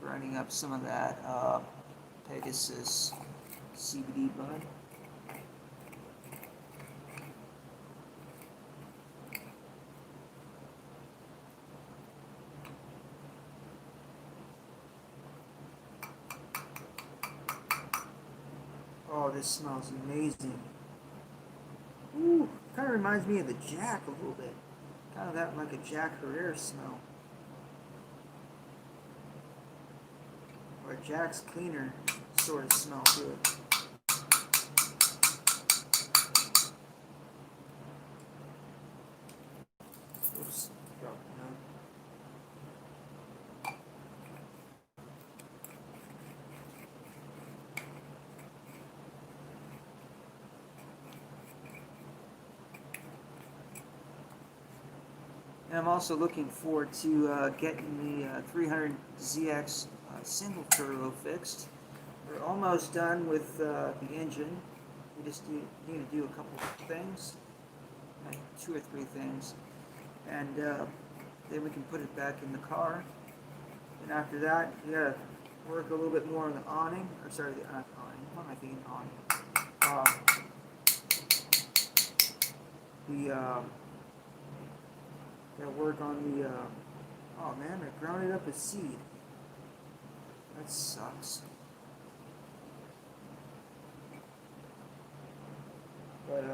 S1: Grinding up some of that Pegasus CBD bud. Oh, this smells amazing. Ooh, kind of reminds me of the Jack a little bit. Kind of that, like a Jack Herrera smell. Or a Jack's Cleaner sort of smell to it. Oops, dropped the note. And I'm also looking forward to getting the 300ZX single turbo fixed. We're almost done with the engine. We just need to do a couple of things, like 2 or 3 things, and then we can put it back in the car. And after that, we gotta work a little bit more on the awning, or sorry, the awning. What am I thinking? Awning. Gotta work on the. Oh man, I grounded up a seed. That sucks. But we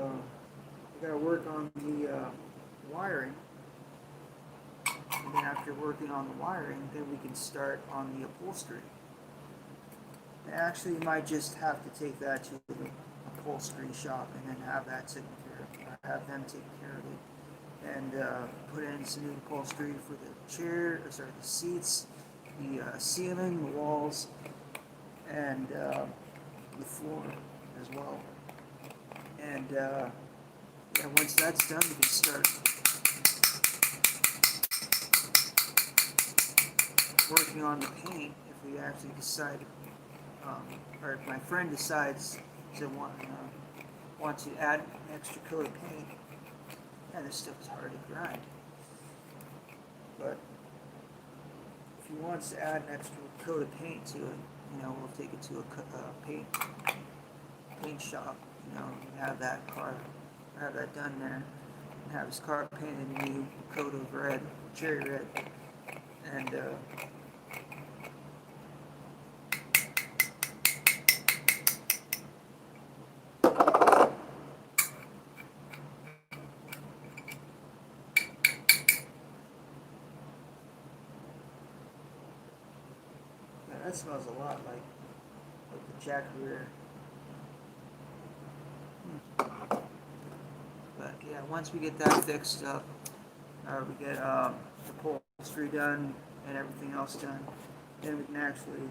S1: gotta work on the wiring, and then after working on the wiring, then we can start on the upholstery. And actually, you might just have to take that to the upholstery shop and then have that taken care of. Have them take care of it, and put in some new upholstery for the seats, the ceiling, the walls, and the floor as well. And yeah, once that's done, we can start working on the paint. If we actually decide, or if my friend decides to want to add an extra coat of paint, yeah, this stuff is hard to grind. But if he wants to add an extra coat of paint to it, we'll take it to a paint shop, and have that done there, and have his car painted a new coat of red, cherry red, and yeah, that smells a lot like the Jack Rear. But yeah, once we get that fixed up, we get the upholstery done and everything else done, then we can actually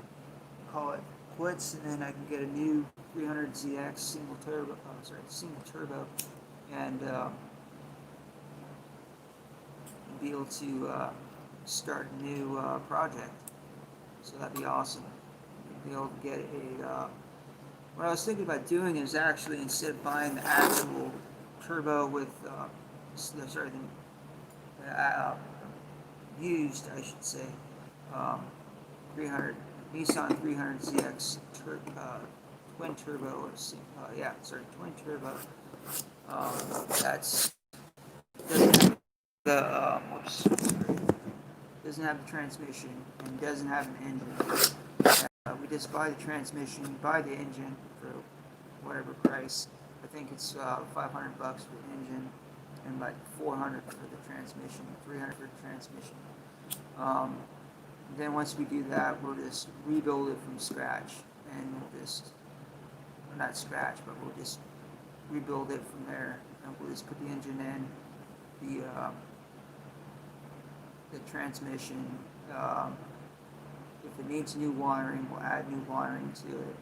S1: call it quits, and then I can get a new 300ZX single turbo, and be able to start a new project. So that'd be awesome. Be able to get a. What I was thinking about doing is actually, instead of buying the actual turbo with used, I should say, 300 Nissan 300ZX twin turbo, or twin turbo. That's doesn't have the transmission and doesn't have an engine. We just buy the transmission, buy the engine for whatever price. I think it's $500 for the engine, and like $400 for the transmission, $300 for the transmission. Then once we do that, we'll just rebuild it from scratch, and not scratch, but we'll just rebuild it from there, and we'll just put the engine in, the transmission. If it needs new wiring, we'll add new wiring to it.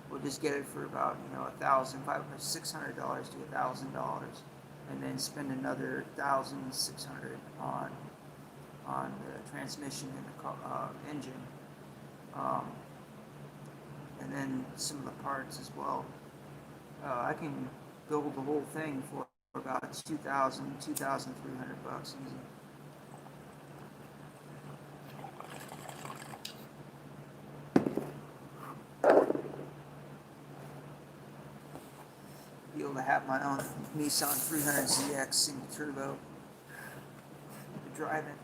S1: We'll just get it for about $600 to $1,000, and then spend another $1,600 on the transmission and the engine, and then some of the parts as well. I can build the whole thing for about $2,300 easy. Be able to have my own Nissan 300ZX single turbo to drive it.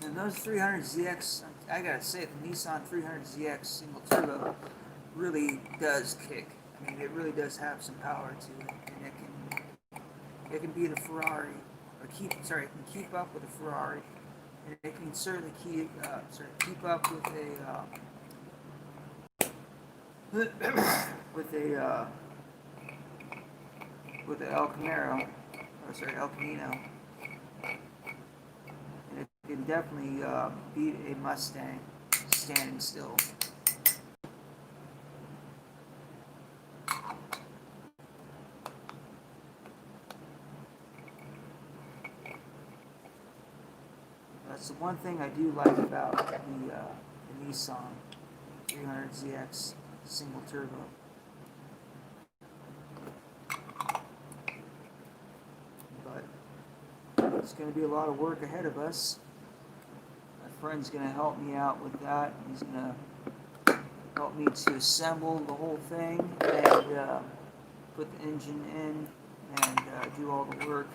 S1: And those 300ZX, I gotta say, the Nissan 300ZX single turbo really does kick. I mean, it really does have some power to it, and it can be the Ferrari, or it can keep up with the Ferrari, and it can certainly keep up with with the El Camaro, El Camino. And it can definitely beat a Mustang standing still. That's the one thing I do like about the Nissan 300ZX single turbo. But it's going to be a lot of work ahead of us. My friend's going to help me out with that. He's going to help me to assemble the whole thing and put the engine in and do all the work.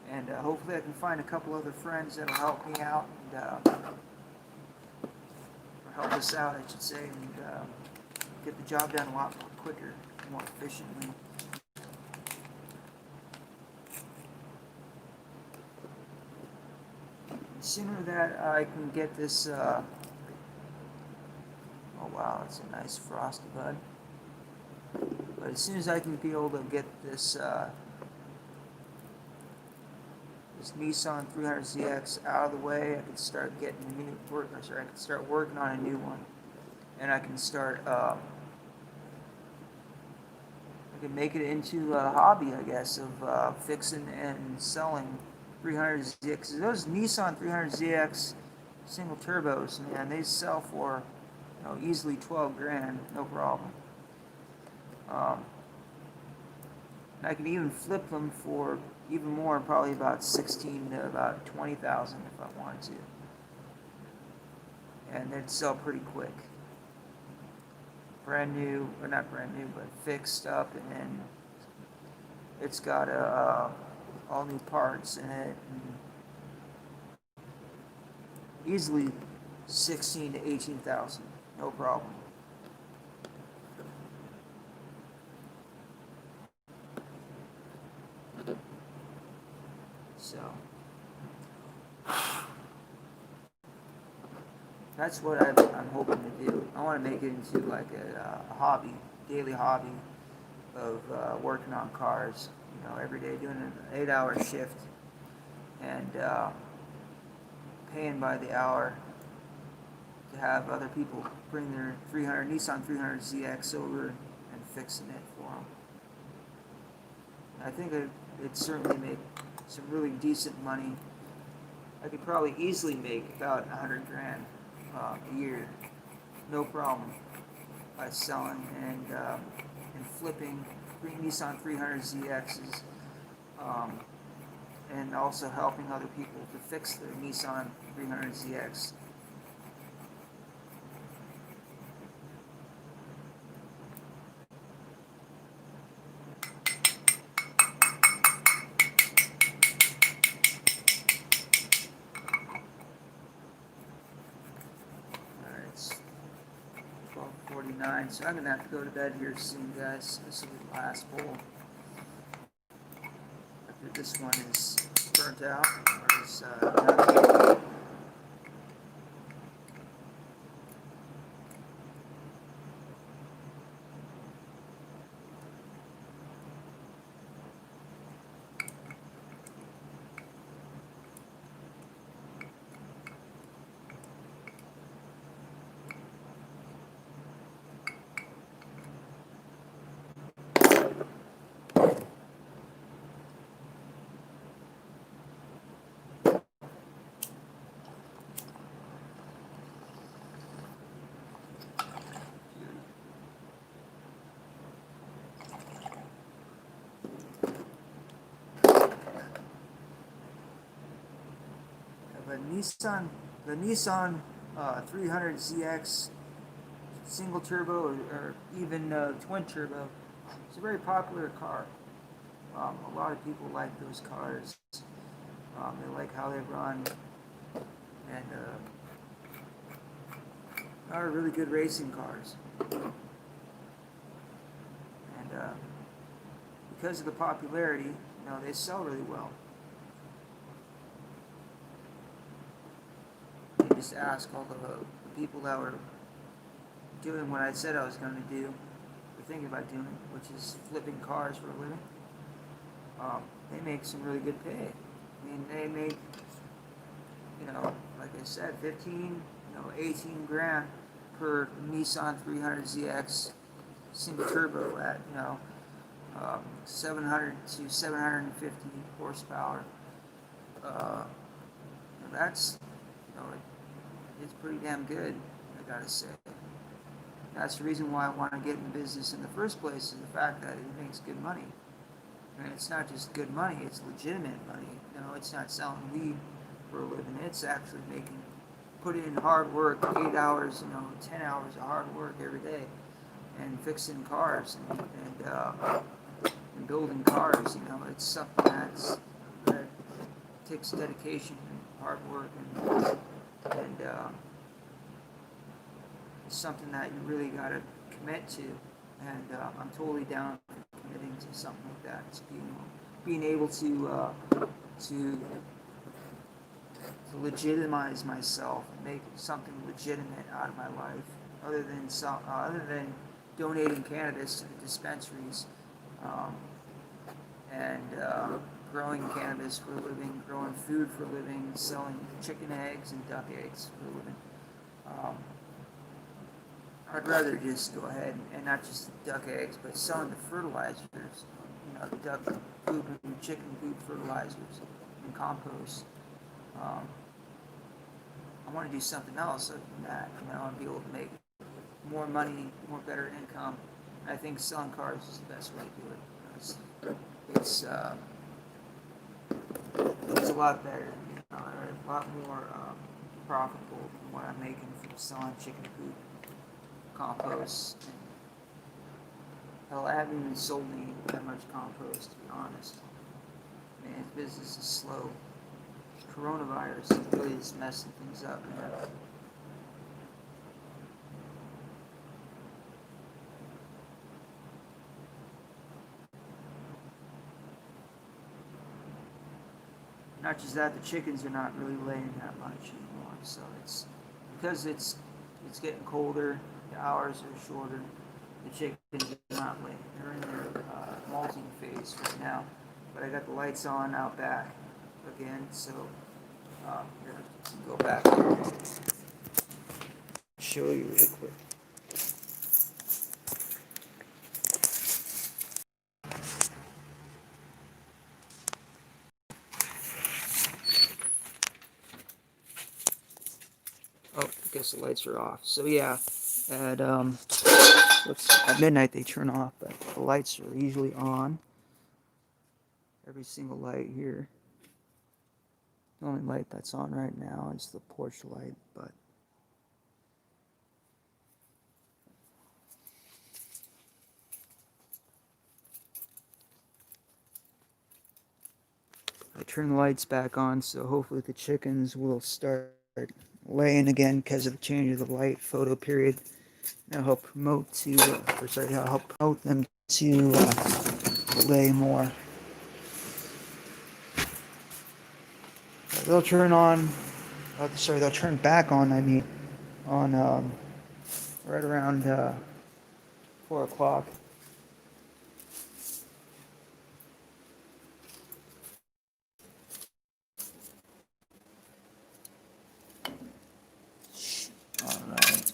S1: And hopefully I can find a couple other friends that'll help me out, and or help us out, I should say, and get the job done a lot quicker, more efficiently. The sooner that I can get this, oh wow, it's a nice frosty bud. But as soon as I can be able to get this, this Nissan 300ZX out of the way, I can start getting a new I can start working on a new one, and I can start, I can make it into a hobby, I guess, of fixing and selling 300ZX. Those Nissan 300ZX single turbos, man, they sell for, easily 12 grand, no problem. And I can even flip them for even more, probably about 16 to about 20,000 if I wanted to. And they'd sell pretty quick. Brand new, or not brand new, but fixed up, and it's got all new parts in it. And easily 16 to 18,000, no problem. So that's what I'm hoping to do. I want to make it into like a hobby, daily hobby of working on cars. Every day doing an 8-hour shift and paying by the hour to have other people bring their Nissan 300ZX over and fixing it for them. I think it'd certainly make some really decent money. I could probably easily make about 100 grand a year, no problem, by selling and flipping Nissan 300ZXs, and also helping other people to fix their Nissan 300ZX. So I'm going to have to go to bed here soon, guys. This will be the last bowl. After this one is burnt out, or is done. The Nissan 300ZX single turbo or even twin turbo. It's a very popular car. A lot of people like those cars. They like how they run, and are really good racing cars. And because of the popularity, they sell really well. You just ask all the people that were doing what I said I was going to do, or thinking about doing, which is flipping cars for a living. They make some really good pay. I mean, they make, like I said, 15, 18 grand per Nissan 300ZX single turbo at, 700 to 750 horsepower. That's, it's pretty damn good, I gotta say. That's the reason why I want to get in business in the first place, is the fact that it makes good money. And it's not just good money, it's legitimate money. It's not selling weed for a living. It's actually putting in hard work, 8 hours, 10 hours of hard work every day, and fixing cars and building cars. It's something that takes dedication and hard work, and it's something that you really gotta commit to, and I'm totally down for committing to something like that. It's being able to legitimize myself and make something legitimate out of my life, other than donating cannabis to the dispensaries, um, and growing cannabis for a living, growing food for a living, selling chicken eggs and duck eggs for a living. Um, I'd rather just go ahead and not just duck eggs, but selling the fertilizers, duck poop and chicken poop fertilizers and compost. Um, I want to do something else other than that, and be able to make more money, more better income. And I think selling cars is the best way to do it. It's a lot better, a lot more profitable than what I'm making from selling chicken poop, compost. And hell, I haven't even sold me that much compost, to be honest. Man, business is slow. Coronavirus really is messing things up, man. Not just that, the chickens are not really laying that much anymore. So it's because it's getting colder, the hours are shorter. The chickens are not laying; they're in their molting phase right now. But I got the lights on out back again, so here, go back. Show you really quick. Oh, I guess the lights are off. So yeah, at at midnight they turn off, but the lights are usually on. Every single light here. The only light that's on right now is the porch light, but I turn the lights back on, so hopefully the chickens will start laying again because of the change of the light photo period. That'll help help promote them to lay more. They'll turn on. They'll turn back on. I mean, on right around 4 o'clock. All right.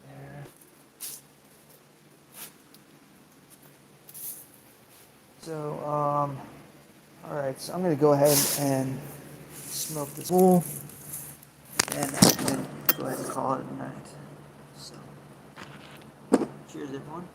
S1: There. So, all right. So I'm gonna go ahead and smoke this bowl, and then go ahead and call it a night. So, cheers, everyone.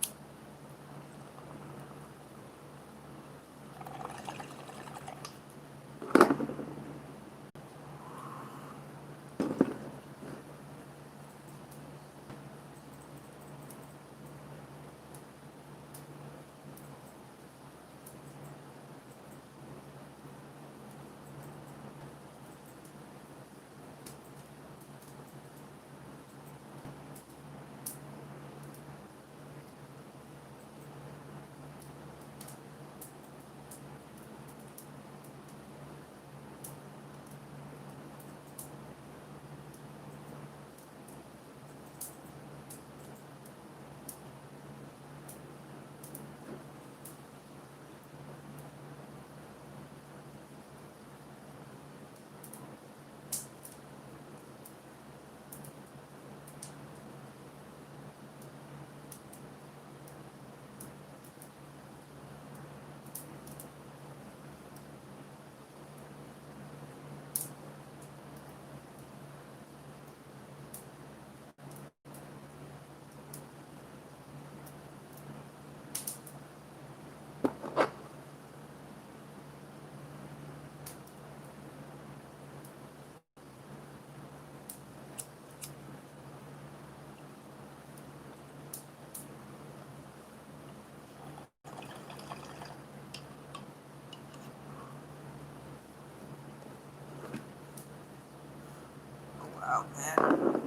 S1: Wow, man.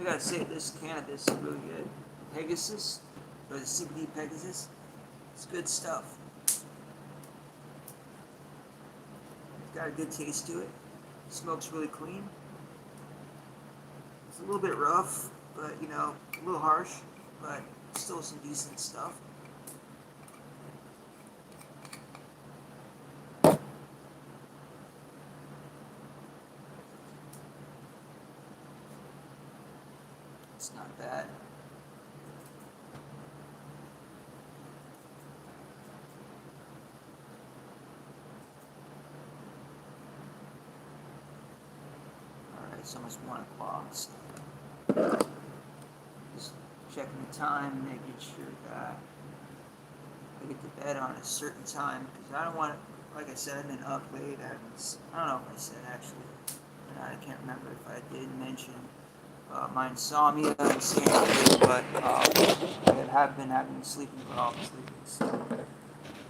S1: I gotta say, this cannabis is really good. Pegasus, or the CBD Pegasus, it's good stuff. It's got a good taste to it. Smokes really clean. It's a little bit rough, but you know, a little harsh, but still some decent stuff. It's not bad. Alright, it's almost 1 o'clock, so just checking the time, making sure that I get to bed on a certain time, because I don't want to, like I said, I've been up late. I don't know if I said actually, I can't remember if I did mention my insomnia and staying up late, but I have been having sleeping problems lately. So I've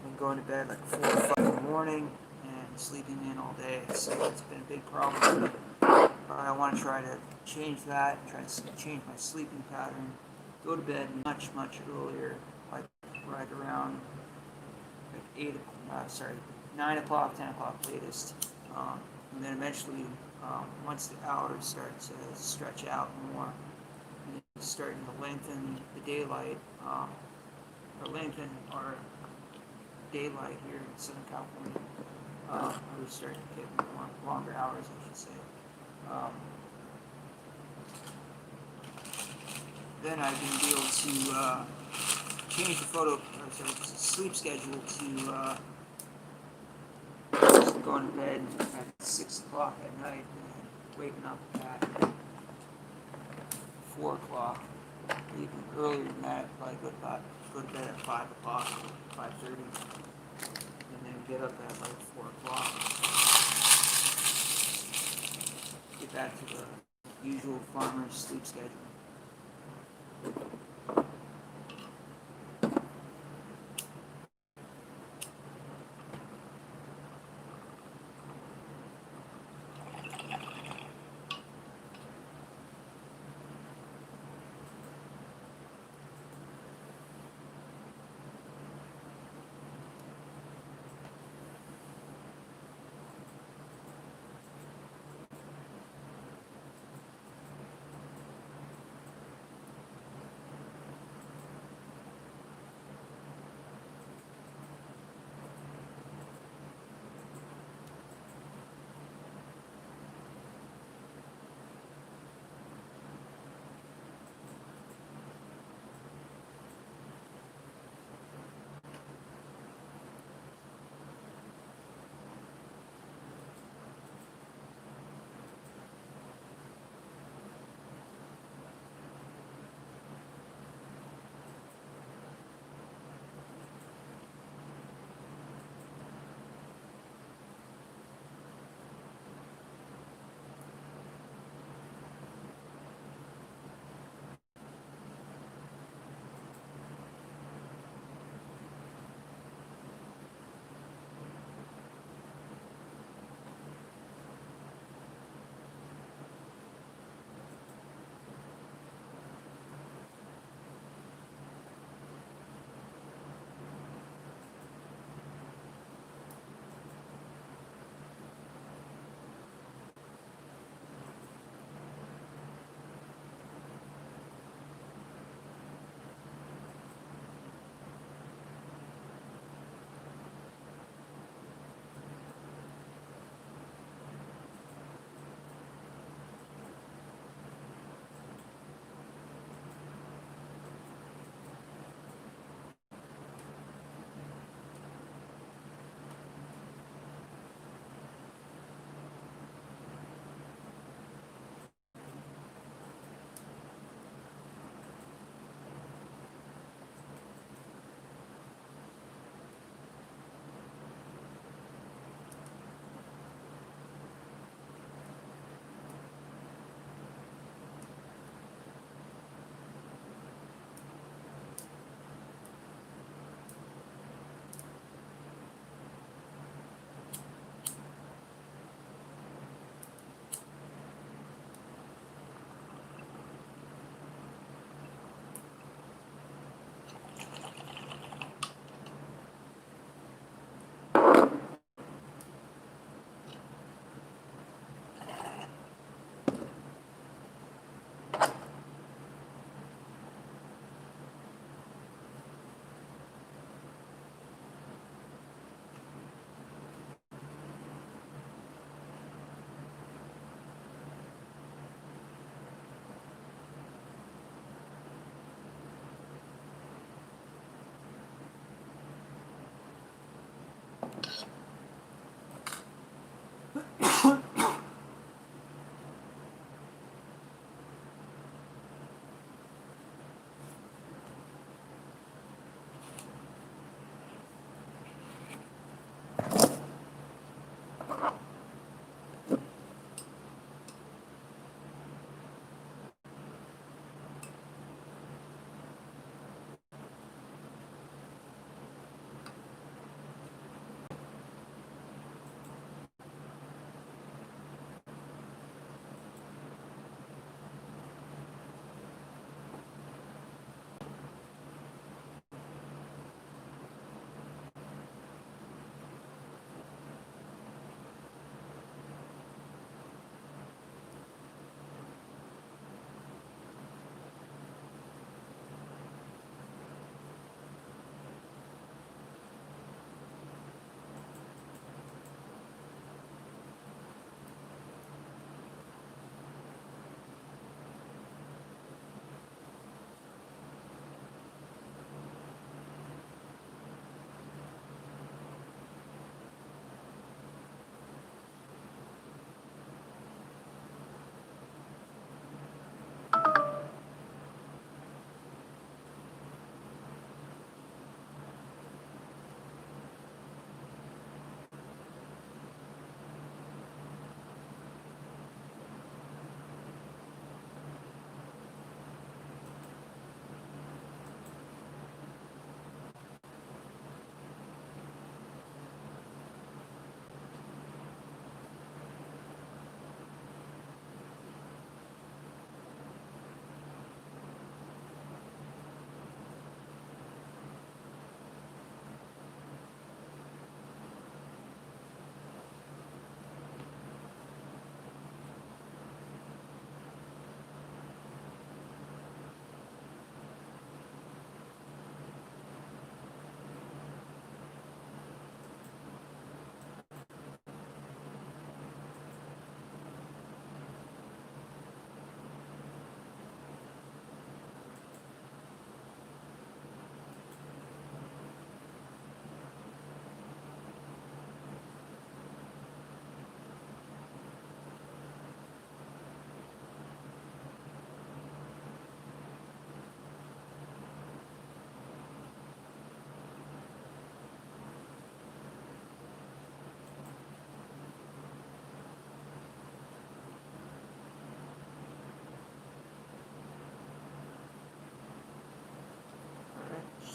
S1: been going to bed like 4 or 5 in the morning and sleeping in all day, so it's been a big problem for me. I want to try to change that, try to change my sleeping pattern, go to bed much earlier, like right around like 9 o'clock, 10 o'clock latest, and then eventually, once the hours start to stretch out more, and it's starting to lengthen the daylight, or lengthen our daylight here in Southern California, we're starting to get more longer hours, I should say. Then I've been able to change the sleep schedule to going to bed at 6 o'clock at night and waking up at 4 o'clock, even earlier than that. Probably go to bed at 5 o'clock or 5:30, and then get up at like 4 o'clock. Get back to the usual farmer's sleep schedule.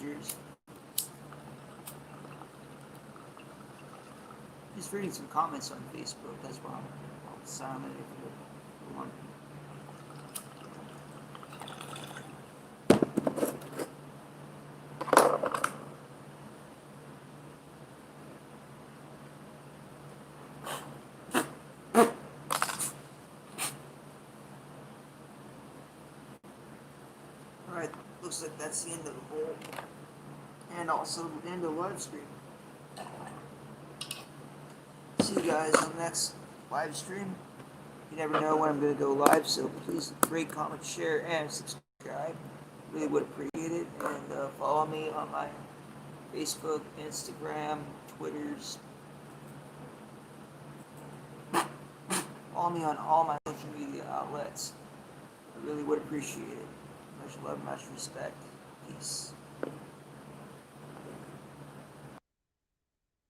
S1: yours? Just reading some comments on Facebook. That's why I'm silent if you want. Alright, looks like that's the end of the bowl. And also the end of the live stream. See you guys on the next live stream. You never know when I'm going to go live, so please rate, comment, share, and subscribe. Really would appreciate it. And follow me on my Facebook, Instagram, Twitters. Follow me on all my social media outlets. I really would appreciate it. Much love, much respect. Peace.